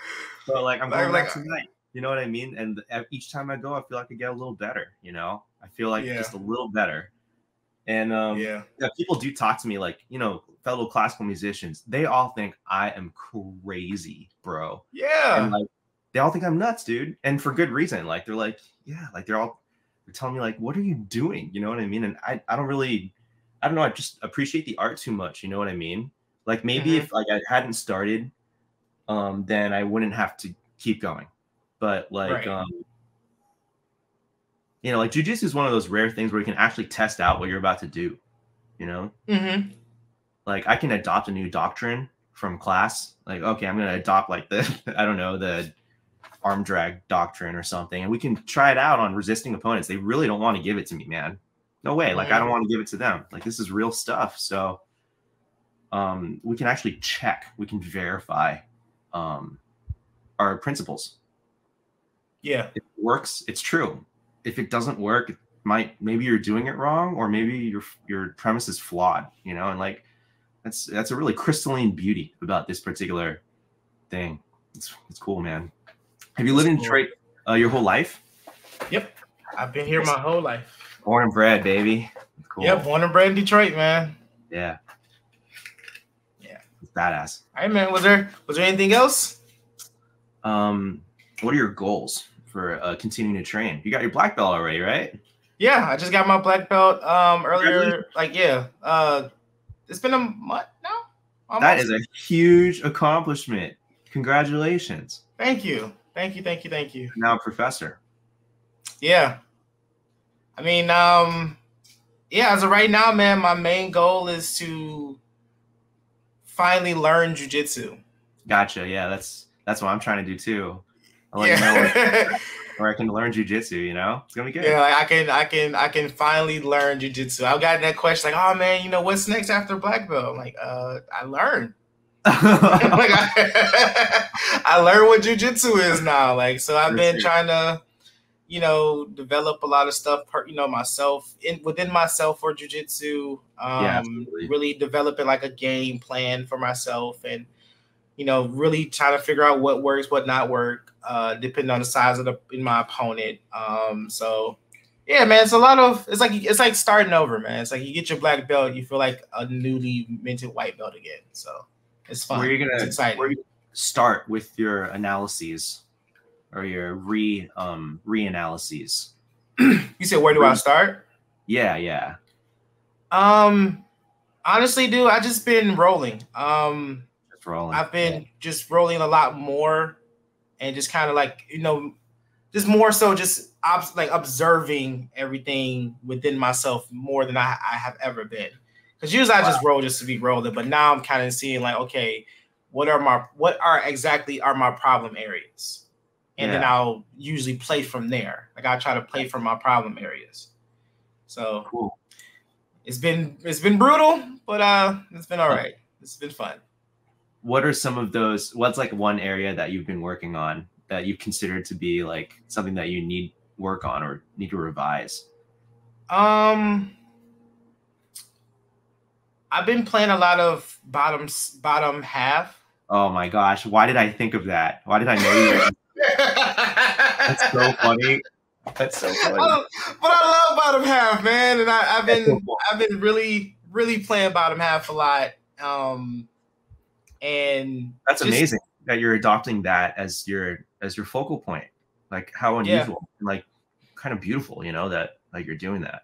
But like, I'm going back tonight. You know what I mean? And each time I go, I feel like I get a little better. You know, I feel like just a little better. And yeah, people do talk to me like, you know, fellow classical musicians. They all think I am crazy, bro. Yeah, and like they all think I'm nuts, dude, and for good reason. Like they're like, yeah, like they're telling me like, what are you doing? You know what I mean? And I don't know. I just appreciate the art too much. You know what I mean? Like maybe if like I hadn't started, then I wouldn't have to keep going. But like, you know, like jiu-jitsu is one of those rare things where you can actually test out what you're about to do. You know, like I can adopt a new doctrine from class. Like, okay, I'm gonna adopt like the arm drag doctrine or something, and we can try it out on resisting opponents. They really don't want to give it to me, man. No way. Like I don't want to give it to them. Like this is real stuff. So we can actually check, we can verify our principles. Yeah. If it works, it's true. If it doesn't work, maybe you're doing it wrong, or maybe your premise is flawed, you know, and like that's a really crystalline beauty about this particular thing. It's cool, man. Have you lived in Detroit your whole life? Yep. I've been here my whole life. Born and bred, baby. Cool. Yep, born and bred in Detroit, man. Yeah. It's badass. All right, man. Was there anything else? What are your goals for continuing to train? You got your black belt already, right? Yeah, I just got my black belt earlier. Like, it's been a month now. Almost. That is a huge accomplishment. Congratulations. Thank you. Now professor. Yeah. I mean, as of right now, man, my main goal is to finally learn jiu-jitsu. Gotcha. Yeah, that's what I'm trying to do too. I want to know where I can learn jiu-jitsu, you know? It's gonna be good. Yeah, I can finally learn jiu-jitsu. I've gotten that question like, oh man, you know, what's next after black belt? I'm like, I learned. Like I learned what jiu-jitsu is now. Like, so I've been trying to, you know, develop a lot of stuff, you know, myself within myself for jiu-jitsu. Really developing like a game plan for myself, and you know, really trying to figure out what works, what not work, depending on the size of my opponent. So yeah, man, it's like starting over, man. It's like you get your black belt, you feel like a newly minted white belt again. So it's fun. It's exciting. Where you start with your analyses or your re-analyses? You said, where do I start? Yeah. Honestly, dude, I just been rolling. Rolling. I've been just rolling a lot more, and just kind of like, you know, just more so just like observing everything within myself more than I have ever been. Because usually I just roll just to be rolling, but now I'm kind of seeing like, okay, what are exactly my problem areas, and then I'll usually play from there. Like I try to play from my problem areas. So cool. It's been brutal, but it's been all right. It's been fun. What are some of those? What's like one area that you've been working on that you consider to be like something that you need work on or need to revise? I've been playing a lot of bottom half. Oh my gosh! Why did I think of that? Why did I know you? That's so funny. That's so funny. But I love bottom half, man, and I've been really playing bottom half a lot. And that's amazing that you're adopting that as your focal point. Like how unusual, and like kind of beautiful, you know, that like you're doing that.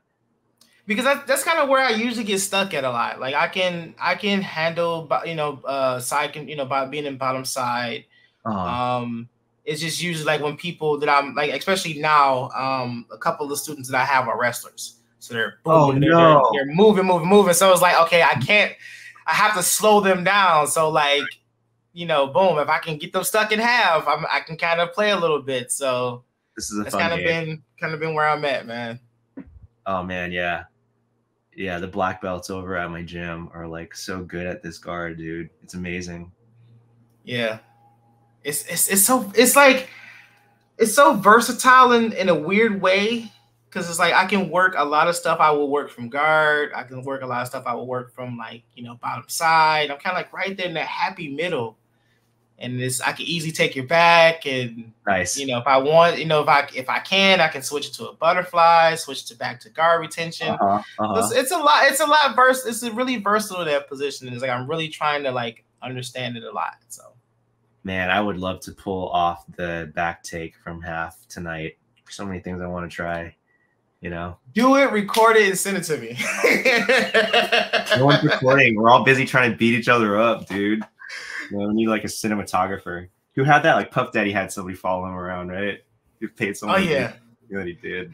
Because that's kind of where I usually get stuck at a lot. Like I can handle, you know, side, you know, by being in bottom side. It's just usually like when people that I'm like, especially now, a couple of the students that I have are wrestlers, so they're booming, they're moving. So it's like, okay, I have to slow them down. So like, you know, boom, if I can get them stuck in half, I can kind of play a little bit. So This is a That's fun game. kind of been where I'm at, man. Oh man, yeah. Yeah, the black belts over at my gym are like so good at this guard, dude. It's amazing. Yeah. It's so versatile in a weird way. Cause it's like I can work a lot of stuff I will work from guard. I can work a lot of stuff I will work from like, bottom side. I'm kind of like right there in that happy middle. And I can easily take your back, and nice. If I want, if I can, I can switch it to a butterfly, switch to back to guard retention. It's a lot. It's a really versatile that position. It's like I'm really trying to like understand it a lot. So, man, I would love to pull off the back take from half tonight. So many things I want to try. Do it, record it, and send it to me. No one's recording. We're all busy trying to beat each other up, dude. We need like a cinematographer. Who had that? Like Puff Daddy had somebody follow him around, right? He paid someone. Oh yeah, that he did.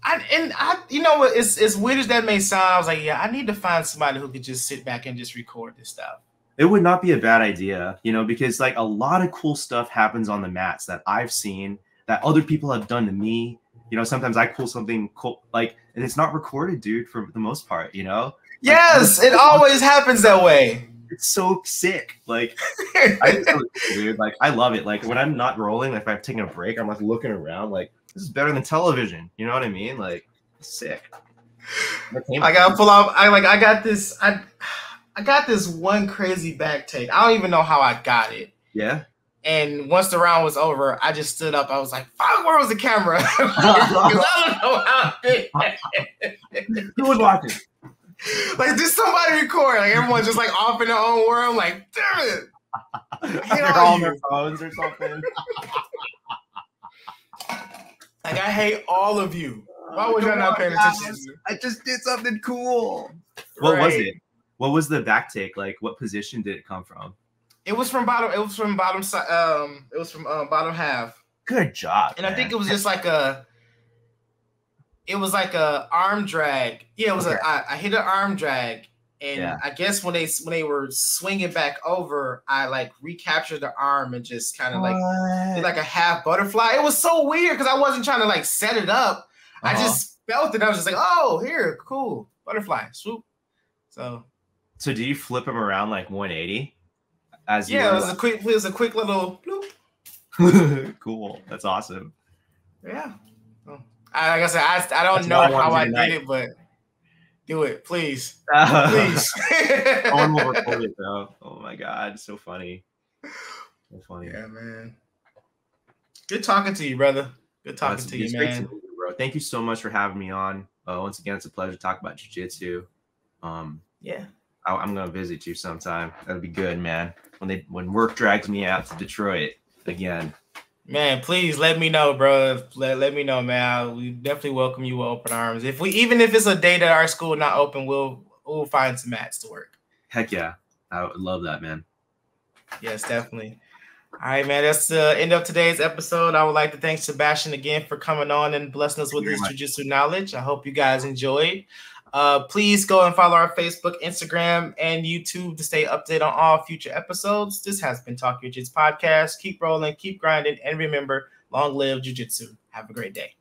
What? As weird as that may sound, I was like, yeah, I need to find somebody who could just sit back and just record this stuff. It would not be a bad idea, because like a lot of cool stuff happens on the mats that I've seen that other people have done to me. Sometimes I pull something cool, like, and it's not recorded, dude, for the most part. Yes, it always happens that way. It's so sick. Like, dude, like I love it. Like when I'm not rolling, like if I'm taking a break, I'm like looking around, like this is better than television. You know what I mean? Like, it's sick. I gotta pull off. I got this. I got this one crazy back take. I don't even know how I got it. Yeah. And once the round was over, I just stood up. I was like, "Fuck, where was the camera?" Because I don't know how I did. Who was watching? Like, did somebody record? Like, everyone's just like off in their own world. I'm like, damn it. They're all on their phones or something. Like, I hate all of you. Why was y'all not paying attention? I just did something cool. What was it? What was the back take? Like, what position did it come from? It was from bottom. It was from bottom side. It was from bottom half. Good job. And man. I think it was just like a. It was like a arm drag. Yeah, it was I hit an arm drag, and I guess when they were swinging back over, I like recaptured the arm and just kind of like did like a half butterfly. It was so weird because I wasn't trying to like set it up. I just felt it. I was just like, oh, here, cool, butterfly, swoop. So do you flip him around like 180? It was a quick little bloop. Cool. That's awesome. Yeah. Like I said, I don't know how I did it, but do it, please. Please. Someone will record it, though. Oh, my God. So funny. So funny. Yeah, man. Good talking to you, brother. Good talking to you, man. To meet you, bro. Thank you so much for having me on. Once again, it's a pleasure to talk about jiu-jitsu. Yeah. I'm going to visit you sometime. That'll be good, man. When work drags me out to Detroit again. Man, please let me know, bro. Let me know, man. We definitely welcome you with open arms. Even if it's a day that our school not open, we'll find some mats to work. Heck yeah. I would love that, man. Yes, definitely. All right, man. That's the end of today's episode. I would like to thank Sebastian again for coming on and blessing us with his jiu-jitsu knowledge. I hope you guys enjoyed. Please go and follow our Facebook, Instagram, and YouTube to stay updated on all future episodes. This has been Talk Your Jits podcast. Keep rolling, keep grinding, and remember, long live jiu-jitsu. Have a great day.